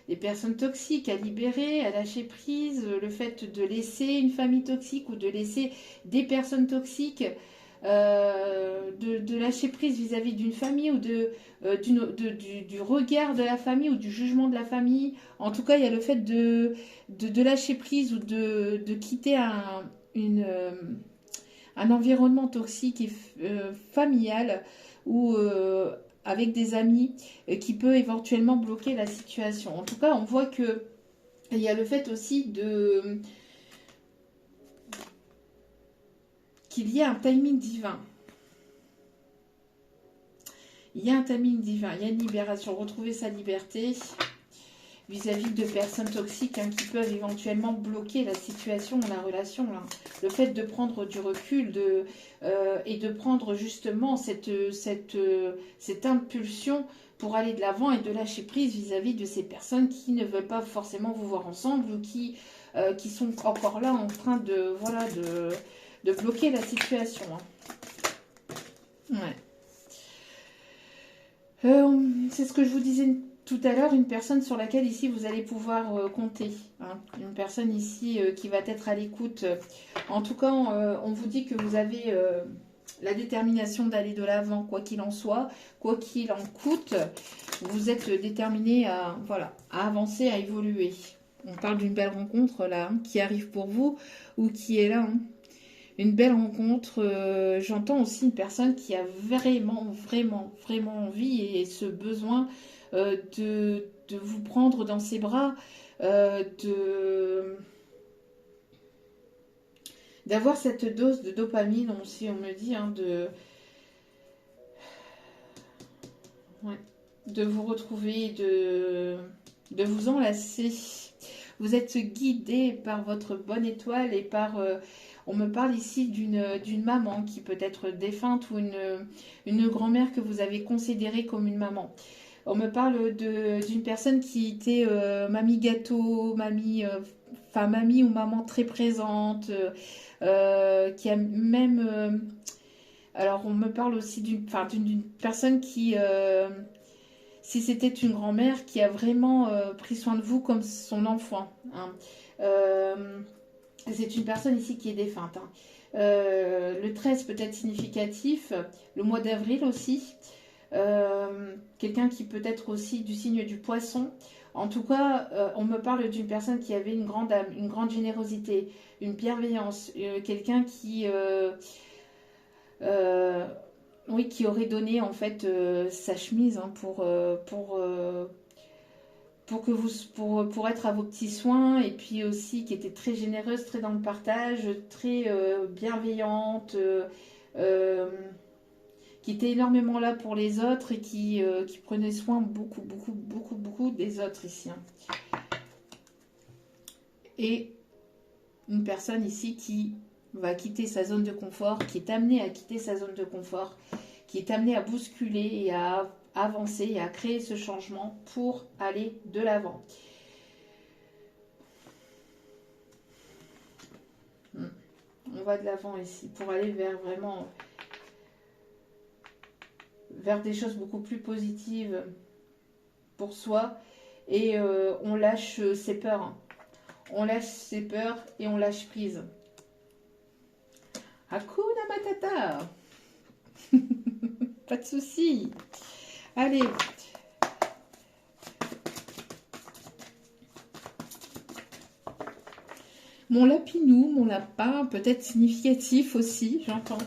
des personnes toxiques à libérer, à lâcher prise, le fait de laisser une famille toxique ou de laisser des personnes toxiques, de lâcher prise vis-à-vis d'une famille ou du regard de la famille ou du jugement de la famille. En tout cas, il y a le fait de lâcher prise ou de quitter un environnement toxique et familial ou avec des amis qui peut éventuellement bloquer la situation. En tout cas, on voit que il y a le fait aussi qu'il y a un timing divin. Il y a un timing divin, il y a une libération, retrouver sa liberté vis-à-vis de personnes toxiques qui peuvent éventuellement bloquer la situation ou la relation. Là. Le fait de prendre du recul et de prendre justement cette impulsion pour aller de l'avant et de lâcher prise vis-à-vis de ces personnes qui ne veulent pas forcément vous voir ensemble ou qui sont encore là en train de bloquer la situation. Hein. Ouais. C'est ce que je vous disais tout à l'heure, une personne sur laquelle ici vous allez pouvoir compter. Hein. Une personne ici qui va être à l'écoute. En tout cas, on vous dit que vous avez la détermination d'aller de l'avant, quoi qu'il en soit, quoi qu'il en coûte. Vous êtes déterminé à avancer, à évoluer. On parle d'une belle rencontre là, qui arrive pour vous ou qui est là. Une belle rencontre. J'entends aussi une personne qui a vraiment, vraiment, vraiment envie et ce besoin de vous prendre dans ses bras, d'avoir cette dose de dopamine aussi, on me dit, de vous retrouver, de vous enlacer. Vous êtes guidé par votre bonne étoile et par... on me parle ici d'une maman qui peut être défunte ou une grand-mère que vous avez considérée comme une maman. On me parle d'une personne qui était mamie gâteau, mamie ou maman très présente, qui a même... alors on me parle aussi d'une personne qui... si c'était une grand-mère qui a vraiment pris soin de vous comme son enfant. Hein. C'est une personne ici qui est défunte. Hein. Le 13 peut être significatif, le mois d'avril aussi. Quelqu'un qui peut être aussi du signe du poisson. En tout cas, on me parle d'une personne qui avait une grande âme, une grande générosité, une bienveillance, quelqu'un qui... oui, qui aurait donné en fait sa chemise pour être à vos petits soins et puis aussi qui était très généreuse, très dans le partage, très bienveillante, qui était énormément là pour les autres et qui prenait soin beaucoup des autres ici. Hein. Et une personne ici qui va quitter sa zone de confort, qui est amenée à quitter sa zone de confort, qui est amenée à bousculer et à avancer et à créer ce changement pour aller de l'avant. On va de l'avant ici pour aller vers vraiment vers des choses beaucoup plus positives pour soi et on lâche ses peurs. Hein. On lâche ses peurs et on lâche prise. Hakuna Matata. Pas de souci. Allez. Mon lapinou, mon lapin, peut-être significatif aussi, j'entends.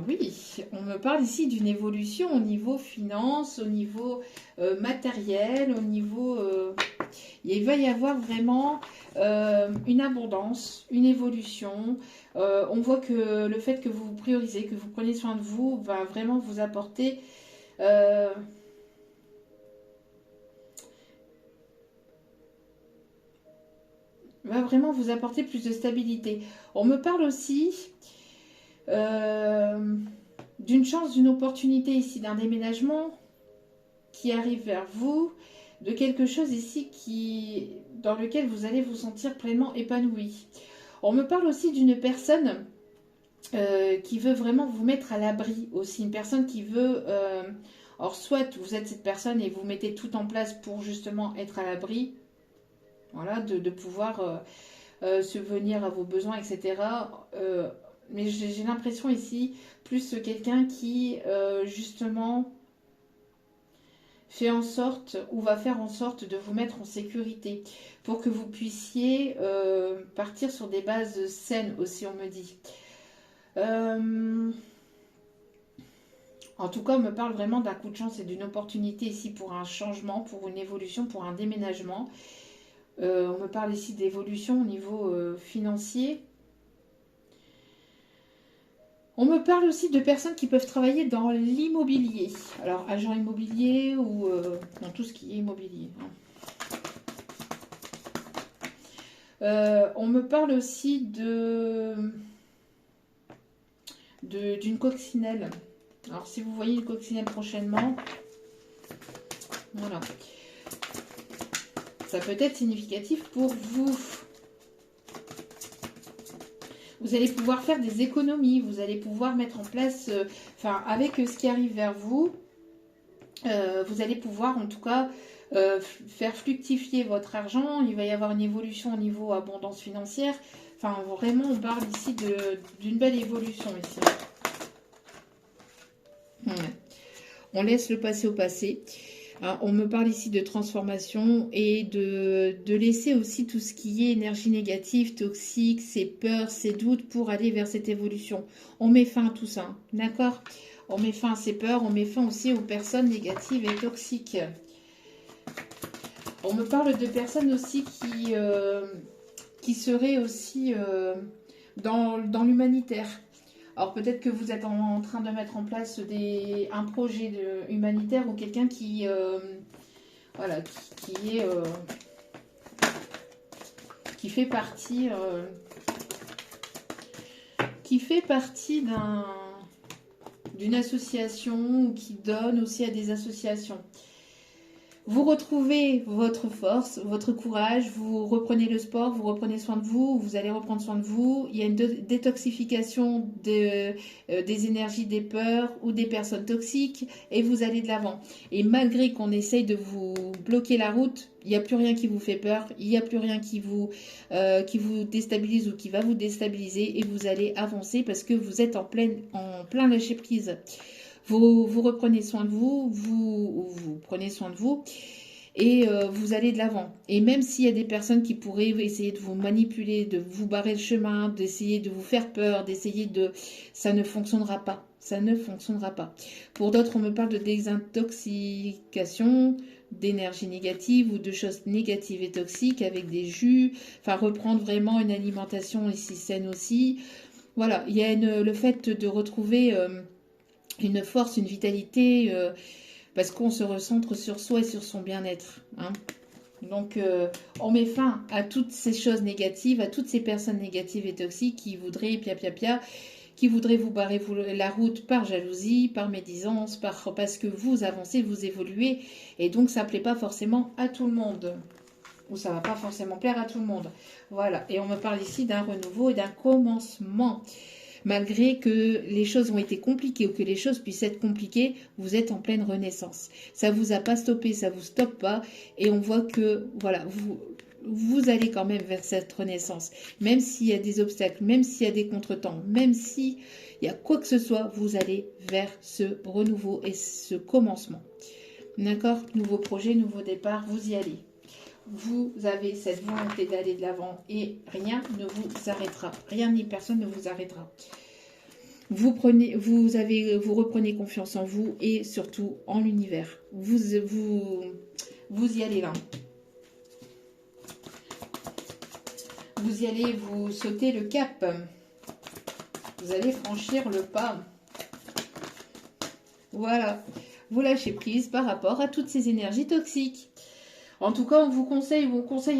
Oui, on me parle ici d'une évolution au niveau finance, au niveau matériel, au niveau Il va y avoir vraiment une abondance, une évolution. On voit que le fait que vous vous priorisez, que vous prenez soin de vous, va vraiment vous apporter... va vraiment vous apporter plus de stabilité. On me parle aussi d'une chance, d'une opportunité ici, d'un déménagement qui arrive vers vous, de quelque chose ici dans lequel vous allez vous sentir pleinement épanoui. On me parle aussi d'une personne qui veut vraiment vous mettre à l'abri aussi, une personne qui veut... alors soit vous êtes cette personne et vous mettez tout en place pour justement être à l'abri, voilà, de pouvoir subvenir à vos besoins, etc. Mais j'ai l'impression ici, plus quelqu'un qui justement fait en sorte ou va faire en sorte de vous mettre en sécurité pour que vous puissiez partir sur des bases saines aussi, on me dit. En tout cas, on me parle vraiment d'un coup de chance et d'une opportunité ici pour un changement, pour une évolution, pour un déménagement. On me parle ici d'évolution au niveau financier. On me parle aussi de personnes qui peuvent travailler dans l'immobilier. Alors, agent immobilier ou dans tout ce qui est immobilier. On me parle aussi d'une coccinelle. Alors, si vous voyez une coccinelle prochainement, voilà. Ça peut être significatif pour vous. Vous allez pouvoir faire des économies, vous allez pouvoir mettre en place, avec ce qui arrive vers vous, vous allez pouvoir en tout cas faire fructifier votre argent. Il va y avoir une évolution au niveau abondance financière. Enfin, vraiment, on parle ici d'une belle évolution ici. Ouais. On laisse le passé au passé. On me parle ici de transformation et de laisser aussi tout ce qui est énergie négative, toxique, ses peurs, ses doutes pour aller vers cette évolution. On met fin à tout ça, d'accord? On met fin à ses peurs, on met fin aussi aux personnes négatives et toxiques. On me parle de personnes aussi qui seraient aussi dans l'humanitaire. Alors peut-être que vous êtes en train de mettre en place un projet humanitaire ou quelqu'un qui fait partie d'une association ou qui donne aussi à des associations. Vous retrouvez votre force, votre courage, vous reprenez le sport, vous reprenez soin de vous, vous allez reprendre soin de vous. Il y a une détoxification des énergies, des peurs ou des personnes toxiques et vous allez de l'avant. Et malgré qu'on essaye de vous bloquer la route, il n'y a plus rien qui vous fait peur, il n'y a plus rien qui vous déstabilise ou qui va vous déstabiliser et vous allez avancer parce que vous êtes en plein lâcher prise. Vous reprenez soin de vous, vous prenez soin de vous et vous allez de l'avant. Et même s'il y a des personnes qui pourraient essayer de vous manipuler, de vous barrer le chemin, d'essayer de vous faire peur, ça ne fonctionnera pas. Ça ne fonctionnera pas. Pour d'autres, on me parle de désintoxication, d'énergie négative ou de choses négatives et toxiques avec des jus. Enfin, reprendre vraiment une alimentation ici saine aussi. Voilà, il y a le fait de retrouver... une force, une vitalité, parce qu'on se recentre sur soi et sur son bien-être. Hein. Donc, on met fin à toutes ces choses négatives, à toutes ces personnes négatives et toxiques qui voudraient, qui voudraient vous barrer la route par jalousie, par médisance, parce que vous avancez, vous évoluez, et donc ça ne plaît pas forcément à tout le monde. Ou ça ne va pas forcément plaire à tout le monde. Voilà, et on me parle ici d'un renouveau et d'un commencement. Malgré que les choses ont été compliquées ou que les choses puissent être compliquées, vous êtes en pleine renaissance. Ça ne vous a pas stoppé, ça ne vous stoppe pas. Et on voit que voilà, vous allez quand même vers cette renaissance. Même s'il y a des obstacles, même s'il y a des contretemps, même s'il y a quoi que ce soit, vous allez vers ce renouveau et ce commencement. D'accord? Nouveau projet, nouveau départ, vous y allez. Vous avez cette volonté d'aller de l'avant et rien ne vous arrêtera. Rien ni personne ne vous arrêtera. Vous reprenez confiance en vous et surtout en l'univers. Vous y allez là. vous y allez, vous sautez le cap. Vous allez franchir le pas. Voilà. Vous lâchez prise par rapport à toutes ces énergies toxiques. En tout cas, on vous conseille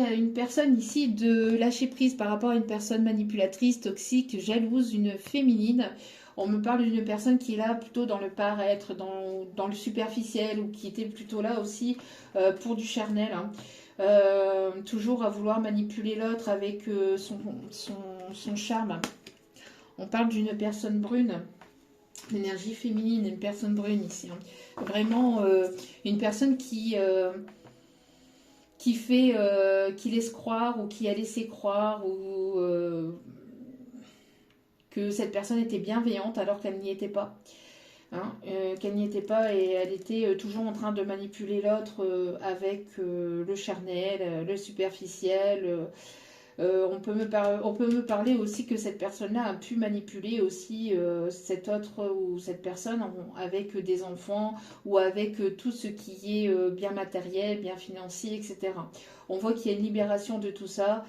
à une personne ici de lâcher prise par rapport à une personne manipulatrice, toxique, jalouse, une féminine. On me parle d'une personne qui est là plutôt dans le paraître, dans le superficiel, ou qui était plutôt là aussi pour du charnel. Hein. Toujours à vouloir manipuler l'autre avec son charme. On parle d'une personne brune. L'énergie féminine, une personne brune ici. Hein. Vraiment une personne qui laisse croire ou qui a laissé croire ou que cette personne était bienveillante alors qu'elle n'y était pas. Hein, qu'elle n'y était pas et elle était toujours en train de manipuler l'autre avec le charnel, le superficiel. On peut me parler aussi que cette personne-là a pu manipuler aussi cette autre ou cette personne avec des enfants ou avec tout ce qui est bien matériel, bien financier, etc. On voit qu'il y a une libération de tout ça.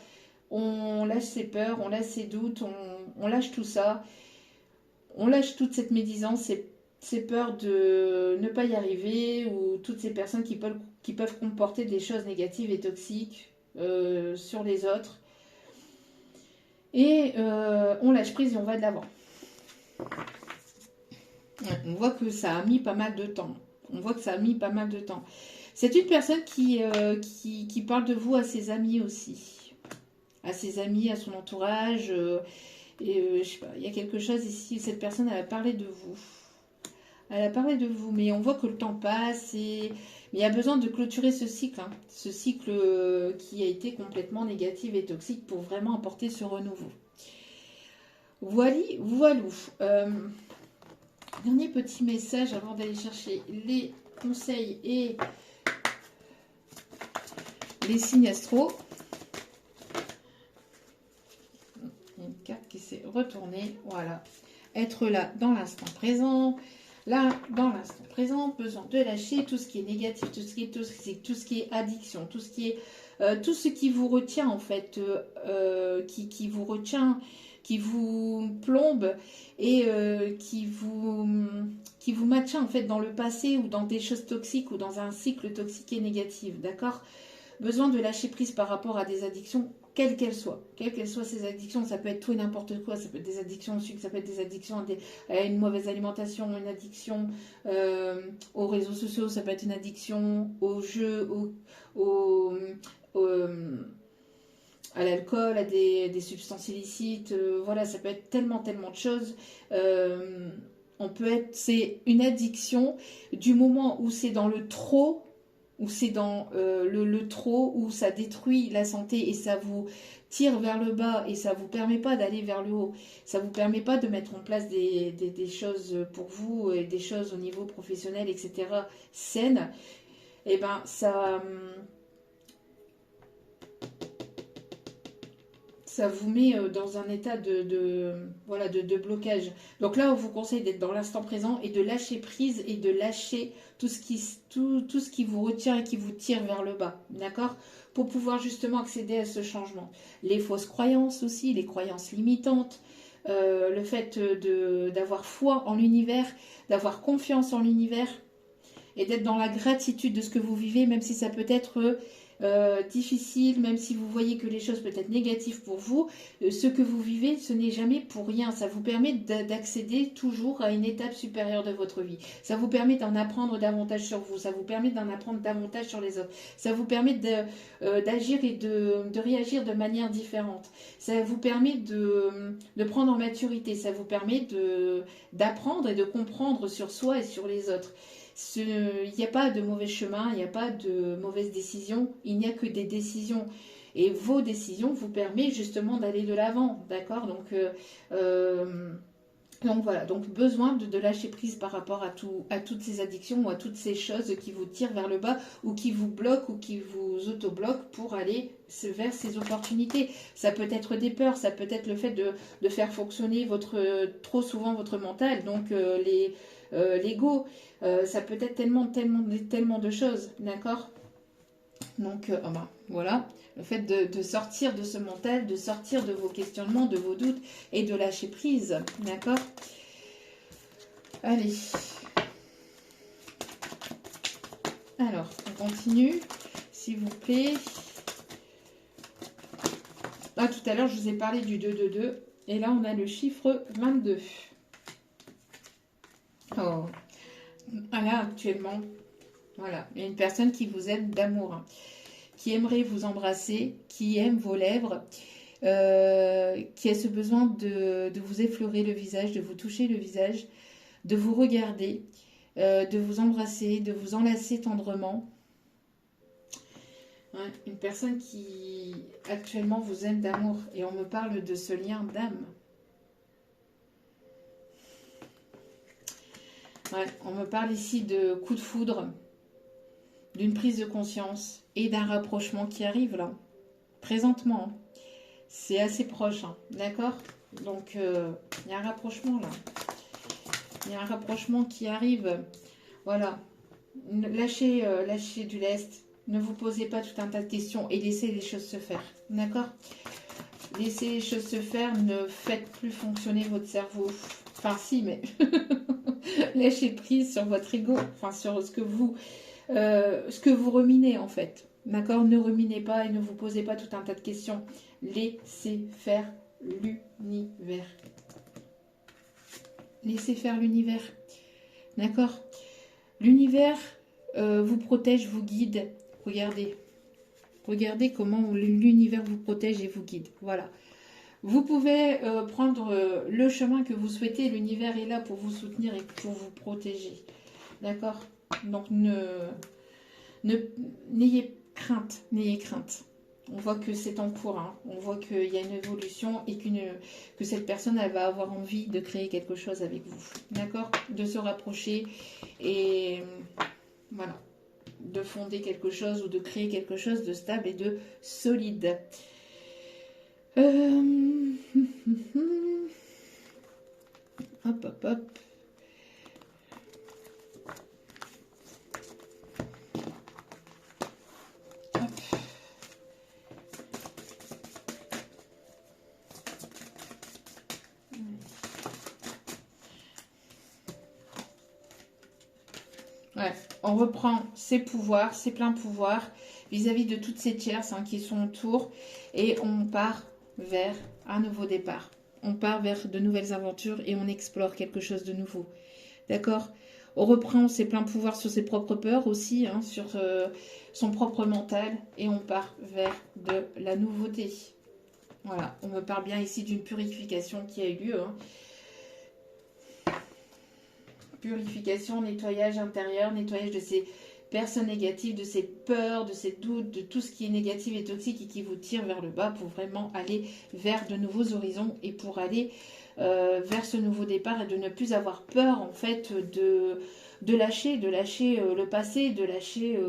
On lâche ses peurs, on lâche ses doutes, on lâche tout ça. On lâche toute cette médisance, ces peurs de ne pas y arriver ou toutes ces personnes qui peuvent comporter des choses négatives et toxiques sur les autres. Et on lâche prise et on va de l'avant. On voit que ça a mis pas mal de temps. C'est une personne qui parle de vous à ses amis aussi. À ses amis, à son entourage. Je sais pas, il y a quelque chose ici. Cette personne, elle a parlé de vous. Mais on voit que le temps passe mais il y a besoin de clôturer ce cycle. Hein. Ce cycle qui a été complètement négatif et toxique pour vraiment apporter ce renouveau. Voilou. Dernier petit message avant d'aller chercher les conseils et les signes astro. Une carte qui s'est retournée. Voilà. Être là dans l'instant présent. Là, dans l'instant présent, besoin de lâcher tout ce qui est négatif, tout ce qui est toxique, tout ce qui est addiction, tout ce qui vous retient en fait, qui vous retient, qui vous plombe et qui vous maintient en fait dans le passé ou dans des choses toxiques ou dans un cycle toxique et négatif, d'accord? Besoin de lâcher prise par rapport à des addictions, quelles qu'elles soient ces addictions. Ça peut être tout et n'importe quoi, ça peut être des addictions au sucre, ça peut être des addictions à une mauvaise alimentation, une addiction aux réseaux sociaux, ça peut être une addiction aux jeux, à l'alcool, à des substances illicites, voilà, ça peut être tellement de choses. C'est une addiction du moment où c'est dans le trop, où c'est dans le trop, où ça détruit la santé et ça vous tire vers le bas et ça vous permet pas d'aller vers le haut, ça vous permet pas de mettre en place des choses pour vous et des choses au niveau professionnel, etc. saines, et ben ça vous met dans un état de blocage. Donc là, on vous conseille d'être dans l'instant présent et de lâcher prise et de lâcher tout ce qui vous retient et qui vous tire vers le bas, d'accord? Pour pouvoir justement accéder à ce changement. Les fausses croyances aussi, les croyances limitantes, le fait d'avoir foi en l'univers, d'avoir confiance en l'univers et d'être dans la gratitude de ce que vous vivez, même si ça peut être difficile, même si vous voyez que les choses peuvent être négatives pour vous, ce que vous vivez, ce n'est jamais pour rien. Ça vous permet d'accéder toujours à une étape supérieure de votre vie. Ça vous permet d'en apprendre davantage sur vous. Ça vous permet d'en apprendre davantage sur les autres. Ça vous permet d'agir et de réagir de manière différente. Ça vous permet de prendre en maturité. Ça vous permet d'apprendre et de comprendre sur soi et sur les autres. Il n'y a pas de mauvais chemin, il n'y a pas de mauvaise décision, il n'y a que des décisions. Et vos décisions vous permettent justement d'aller de l'avant, d'accord? Donc voilà, donc besoin de lâcher prise par rapport à toutes ces addictions ou à toutes ces choses qui vous tirent vers le bas ou qui vous bloquent ou qui vous auto-bloquent pour aller vers ces opportunités. Ça peut être des peurs, ça peut être le fait de faire fonctionner trop souvent votre mental, donc l'ego, ça peut être tellement de choses, d'accord? Donc, ah ben, voilà, le fait de sortir de ce mental, de sortir de vos questionnements, de vos doutes et de lâcher prise, d'accord? Allez. Alors, on continue, s'il vous plaît. Ah, tout à l'heure, je vous ai parlé du 222. Et là, on a le chiffre 22. Oh. Là, actuellement, voilà. Il y a une personne qui vous aime d'amour, hein, qui aimerait vous embrasser, qui aime vos lèvres, qui a ce besoin de vous effleurer le visage, de vous toucher le visage, de vous regarder, de vous embrasser, de vous enlacer tendrement. Ouais, une personne qui actuellement vous aime d'amour et on me parle de ce lien d'âme. Ouais, on me parle ici de coup de foudre, d'une prise de conscience et d'un rapprochement qui arrive là, présentement. Hein. C'est assez proche, hein, d'accord? Donc, il y a un rapprochement là. Il y a un rapprochement qui arrive. Voilà. Lâchez, lâchez du lest. Ne vous posez pas tout un tas de questions et laissez les choses se faire. D'accord? Laissez les choses se faire. Ne faites plus fonctionner votre cerveau. Enfin, si, mais lâchez prise sur votre ego. Enfin, sur ce que vous ruminez en fait. D'accord? Ne ruminez pas et ne vous posez pas tout un tas de questions. Laissez faire l'univers. Laissez faire l'univers. D'accord? L'univers vous protège, vous guide. Regardez. Regardez comment l'univers vous protège et vous guide. Voilà. Vous pouvez prendre le chemin que vous souhaitez. L'univers est là pour vous soutenir et pour vous protéger. D'accord? Donc, n'ayez crainte. N'ayez crainte. On voit que c'est en cours. Hein. On voit qu'il y a une évolution et que cette personne, elle va avoir envie de créer quelque chose avec vous. D'accord? De se rapprocher et voilà. De fonder quelque chose ou de créer quelque chose de stable et de solide. Hop, hop, hop. Ouais, on reprend ses pouvoirs, ses pleins pouvoirs vis-à-vis de toutes ces tierces qui sont autour et on part vers un nouveau départ. On part vers de nouvelles aventures et on explore quelque chose de nouveau. D'accord? On reprend ses pleins pouvoirs sur ses propres peurs aussi, sur son propre mental et on part vers de la nouveauté. Voilà, on me parle bien ici d'une purification qui a eu lieu. Purification, nettoyage intérieur, nettoyage de ces personnes négatives, de ces peurs, de ces doutes, de tout ce qui est négatif et toxique et qui vous tire vers le bas pour vraiment aller vers de nouveaux horizons et pour aller vers ce nouveau départ et de ne plus avoir peur en fait de lâcher le passé, de lâcher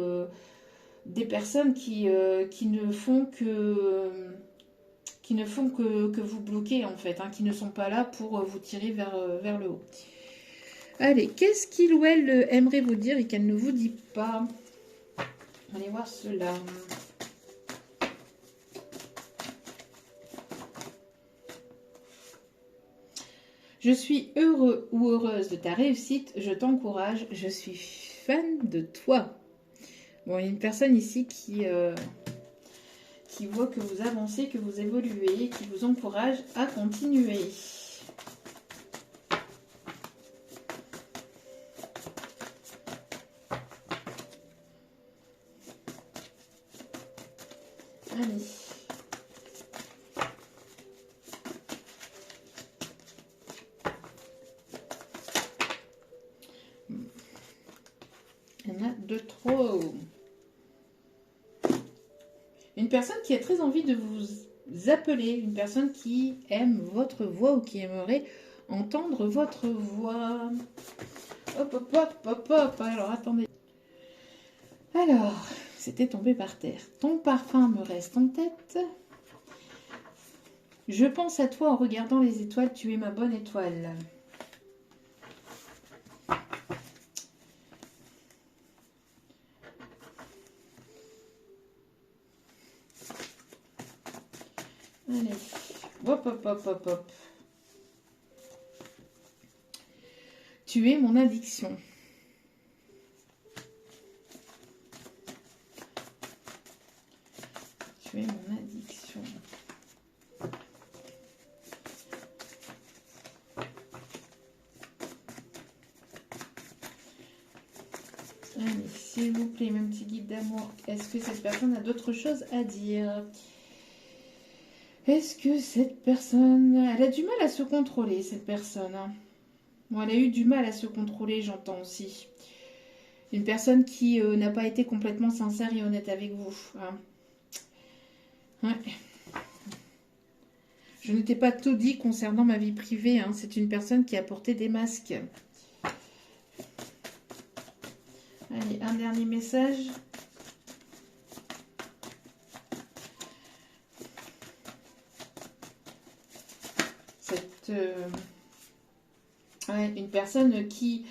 des personnes qui ne font que vous bloquer en fait, qui ne sont pas là pour vous tirer vers le haut. Allez, qu'est-ce qu'il ou elle aimerait vous dire et qu'elle ne vous dit pas? Allez voir cela. Je suis heureux ou heureuse de ta réussite, je t'encourage, je suis fan de toi. Bon, il y a une personne ici qui voit que vous avancez, que vous évoluez, qui vous encourage à continuer. Allez. Il y en a de trop. Une personne qui a très envie de vous appeler, une personne qui aime votre voix ou qui aimerait entendre votre voix. Hop, hop, hop, hop, hop. Alors, attendez. Alors, c'était tombé par terre. Ton parfum me reste en tête. Je pense à toi en regardant les étoiles. Tu es ma bonne étoile. Allez, hop, hop, hop, hop, hop. Tu es mon addiction. Tu es mon addiction. Allez, s'il vous plaît, mon petit guide d'amour, est-ce que cette personne a d'autres choses à dire? Est-ce que cette personne... Elle a du mal à se contrôler, cette personne, hein. Bon, elle a eu du mal à se contrôler, j'entends aussi. Une personne qui n'a pas été complètement sincère et honnête avec vous, hein. Ouais. Je ne t'ai pas tout dit concernant ma vie privée, hein. C'est une personne qui a porté des masques. Allez, un dernier message. Ouais, une personne qui...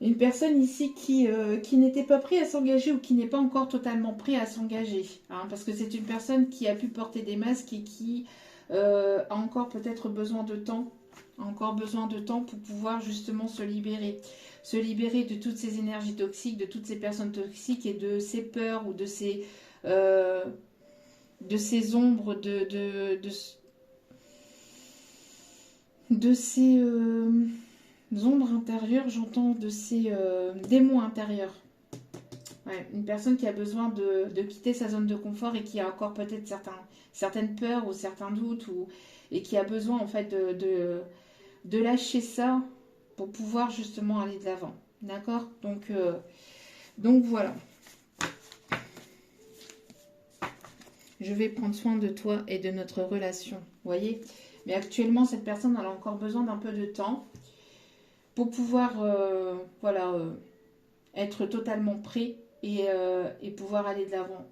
une personne ici qui n'était pas prêt à s'engager ou qui n'est pas encore totalement prêt à s'engager, hein, parce que c'est une personne qui a pu porter des masques et qui a encore peut-être besoin de temps, pour pouvoir justement se libérer de toutes ces énergies toxiques, de toutes ces personnes toxiques et de ces peurs ou de ces ombres, de ces ombres intérieures, j'entends, de ces démons intérieurs. Ouais, une personne qui a besoin de quitter sa zone de confort et qui a encore peut-être certaines peurs ou certains doutes et qui a besoin en fait de lâcher ça pour pouvoir justement aller de l'avant. D'accord, donc voilà. Je vais prendre soin de toi et de notre relation. Vous voyez? Mais actuellement, cette personne elle a encore besoin d'un peu de temps pour pouvoir être totalement prêt et pouvoir aller de l'avant.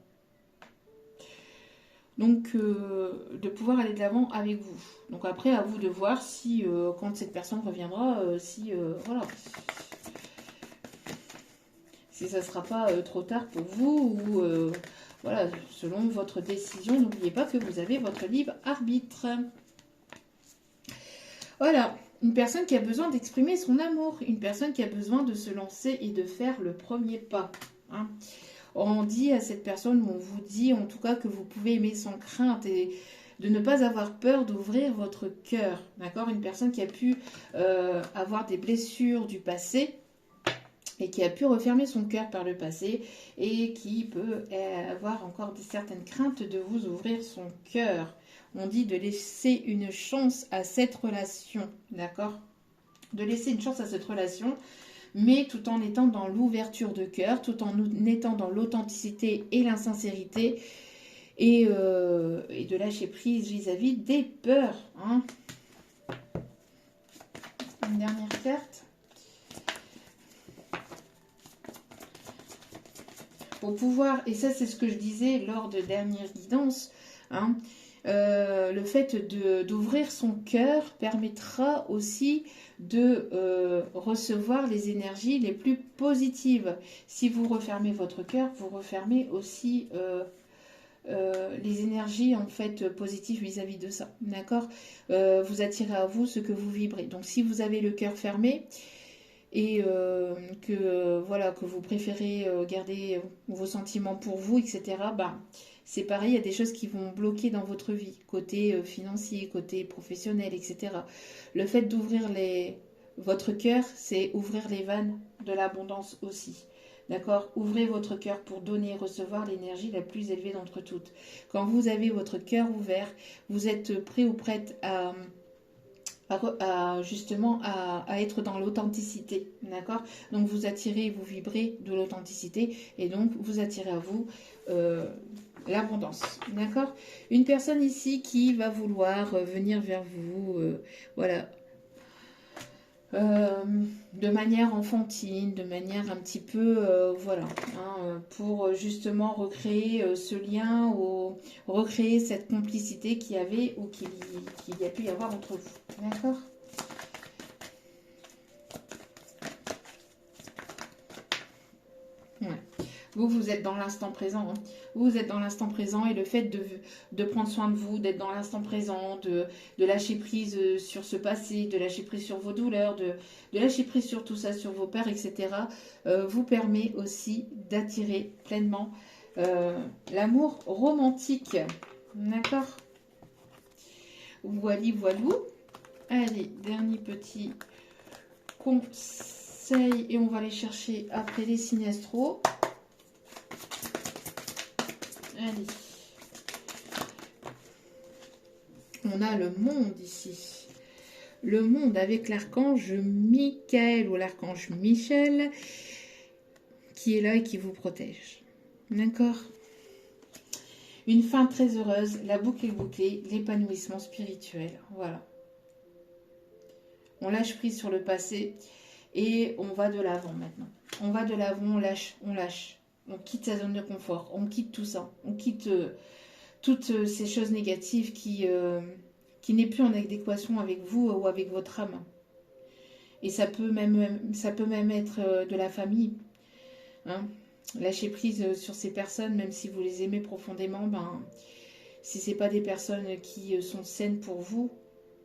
Donc, de pouvoir aller de l'avant avec vous. Donc après, à vous de voir si, quand cette personne reviendra, si ça ne sera pas trop tard pour vous ou voilà, selon votre décision. N'oubliez pas que vous avez votre libre arbitre. Voilà, une personne qui a besoin d'exprimer son amour, une personne qui a besoin de se lancer et de faire le premier pas, hein. On dit à cette personne, ou on vous dit en tout cas que vous pouvez aimer sans crainte et de ne pas avoir peur d'ouvrir votre cœur, d'accord? Une personne qui a pu avoir des blessures du passé et qui a pu refermer son cœur par le passé et qui peut avoir encore certaines craintes de vous ouvrir son cœur. On dit de laisser une chance à cette relation, d'accord? De laisser une chance à cette relation, mais tout en étant dans l'ouverture de cœur, tout en étant dans l'authenticité et l'insincérité, et de lâcher prise vis-à-vis des peurs, hein. Une dernière carte. Pour pouvoir, et ça c'est ce que je disais lors de dernière guidance, hein, le fait d'ouvrir son cœur permettra aussi de recevoir les énergies les plus positives. Si vous refermez votre cœur, vous refermez aussi les énergies en fait positives vis-à-vis de ça. D'accord, vous attirez à vous ce que vous vibrez. Donc si vous avez le cœur fermé, et que vous préférez garder vos sentiments pour vous, etc., bah, c'est pareil, il y a des choses qui vont bloquer dans votre vie, côté financier, côté professionnel, etc. Le fait d'ouvrir votre cœur, c'est ouvrir les vannes de l'abondance aussi. D'accord? Ouvrez votre cœur pour donner et recevoir l'énergie la plus élevée d'entre toutes. Quand vous avez votre cœur ouvert, vous êtes prêt ou prête justement à être dans l'authenticité, d'accord? Donc vous attirez, vous vibrez de l'authenticité et donc vous attirez à vous l'abondance, d'accord? Une personne ici qui va vouloir venir vers vous, voilà, de manière enfantine, de manière un petit peu, voilà, hein, pour justement recréer ce lien, ou recréer cette complicité qu'il y avait ou qu'il y a pu y avoir entre vous, d'accord? Ouais. Vous, vous êtes dans l'instant présent. Hein. Vous êtes dans l'instant présent et le fait de prendre soin de vous, d'être dans l'instant présent, de lâcher prise sur ce passé, de lâcher prise sur vos douleurs, de lâcher prise sur tout ça, sur vos peurs, etc., vous permet aussi d'attirer pleinement l'amour romantique. D'accord? Voili, voilou. Allez, dernier petit conseil et on va aller chercher après les signes astro. Allez. On a le monde ici. Le monde avec l'archange Michael ou l'archange Michel qui est là et qui vous protège. D'accord? Une fin très heureuse, la boucle est bouclée, l'épanouissement spirituel. Voilà. On lâche prise sur le passé et on va de l'avant maintenant. On va de l'avant, on lâche, on lâche. On quitte sa zone de confort, on quitte tout ça. On quitte toutes ces choses négatives qui n'est plus en adéquation avec vous ou avec votre âme. Et ça peut même être de la famille. Hein. Lâcher prise sur ces personnes, même si vous les aimez profondément, si ce n'est pas des personnes qui sont saines pour vous,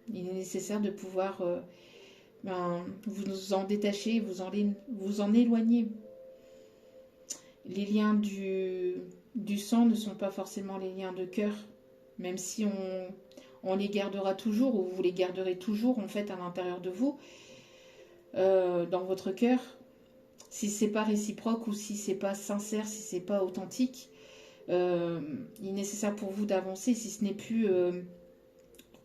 il est nécessaire de pouvoir vous en détacher, vous en éloigner. Les liens du sang ne sont pas forcément les liens de cœur, même si on les gardera toujours, ou vous les garderez toujours en fait à l'intérieur de vous, dans votre cœur. Si c'est pas réciproque ou si c'est pas sincère, si c'est pas authentique, il est nécessaire pour vous d'avancer. Si ce n'est plus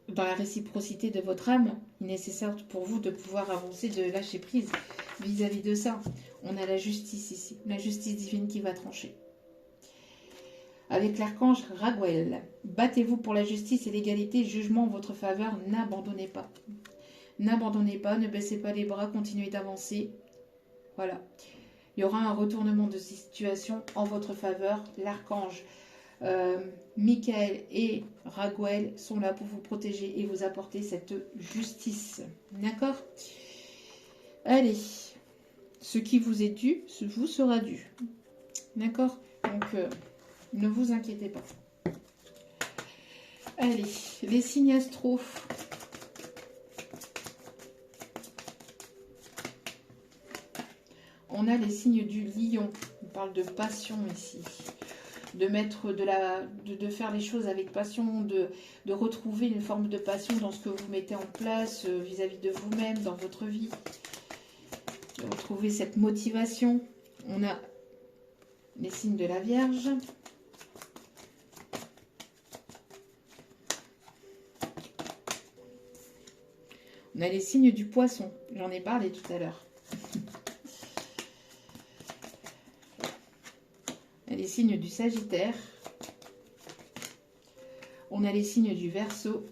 dans la réciprocité de votre âme, il est nécessaire pour vous de pouvoir avancer, de lâcher prise vis-à-vis de ça. On a la justice ici, la justice divine qui va trancher. Avec l'archange Raguel, battez-vous pour la justice et l'égalité, jugement en votre faveur, n'abandonnez pas. N'abandonnez pas, ne baissez pas les bras, continuez d'avancer. Voilà. Il y aura un retournement de situation en votre faveur. L'archange Michael et Raguel sont là pour vous protéger et vous apporter cette justice. D'accord? Allez. Ce qui vous est dû, vous sera dû. D'accord? Donc, ne vous inquiétez pas. Allez, les signes astro. On a les signes du lion. On parle de passion ici. De mettre de faire les choses avec passion, de retrouver une forme de passion dans ce que vous mettez en place vis-à-vis de vous-même, dans votre vie. De retrouver cette motivation. On a les signes de la Vierge. On a les signes du Poisson. J'en ai parlé tout à l'heure. On a les signes du Sagittaire. On a les signes du Verseau.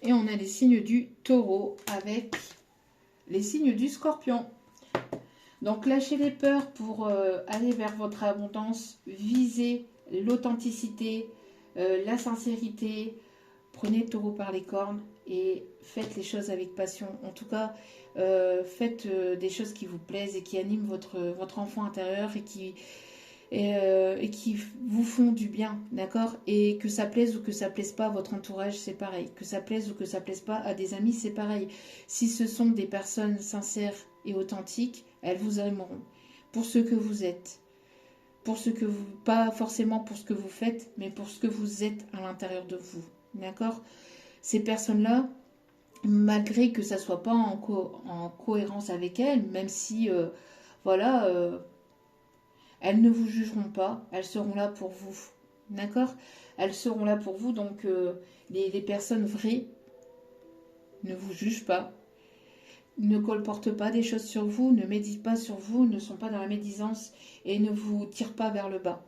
Et on a les signes du Taureau avec les signes du Scorpion. Donc lâchez les peurs pour aller vers votre abondance. Visez l'authenticité, la sincérité. Prenez le taureau par les cornes et faites les choses avec passion. En tout cas, faites des choses qui vous plaisent et qui animent votre enfant intérieur et qui vous font du bien, d'accord? Et que ça plaise ou que ça plaise pas à votre entourage, c'est pareil. Que ça plaise ou que ça plaise pas à des amis, c'est pareil. Si ce sont des personnes sincères et authentiques, elles vous aimeront pour ce que vous êtes. Pour ce que vous, pas forcément pour ce que vous faites, mais pour ce que vous êtes à l'intérieur de vous, d'accord? Ces personnes-là, malgré que ça soit pas en cohérence avec elles, même si, voilà... elles ne vous jugeront pas, elles seront là pour vous. D'accord? Elles seront là pour vous, donc les personnes vraies ne vous jugent pas, ne colportent pas des choses sur vous, ne méditent pas sur vous, ne sont pas dans la médisance et ne vous tirent pas vers le bas.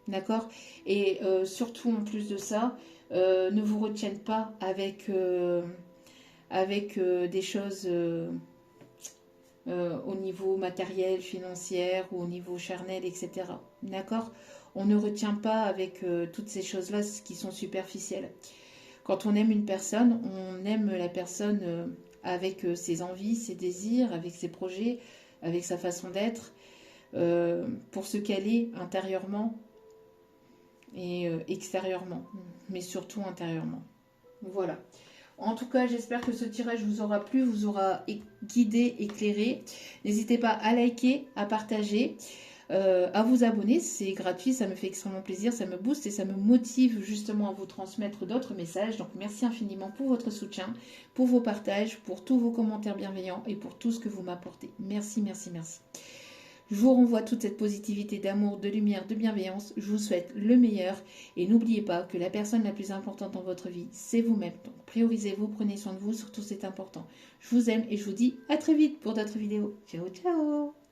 D'accord? Et surtout, en plus de ça, ne vous retiennent pas avec des choses... au niveau matériel, financier ou au niveau charnel, etc. D'accord? On ne retient pas avec toutes ces choses-là qui sont superficielles. Quand on aime une personne, on aime la personne avec ses envies, ses désirs, avec ses projets, avec sa façon d'être, pour se caler intérieurement et extérieurement, mais surtout intérieurement. Voilà. En tout cas, j'espère que ce tirage vous aura plu, vous aura guidé, éclairé. N'hésitez pas à liker, à partager, à vous abonner. C'est gratuit, ça me fait extrêmement plaisir, ça me booste et ça me motive justement à vous transmettre d'autres messages. Donc merci infiniment pour votre soutien, pour vos partages, pour tous vos commentaires bienveillants et pour tout ce que vous m'apportez. Merci, merci, merci. Je vous renvoie toute cette positivité d'amour, de lumière, de bienveillance. Je vous souhaite le meilleur. Et n'oubliez pas que la personne la plus importante dans votre vie, c'est vous-même. Donc priorisez-vous, prenez soin de vous, surtout c'est important. Je vous aime et je vous dis à très vite pour d'autres vidéos. Ciao, ciao!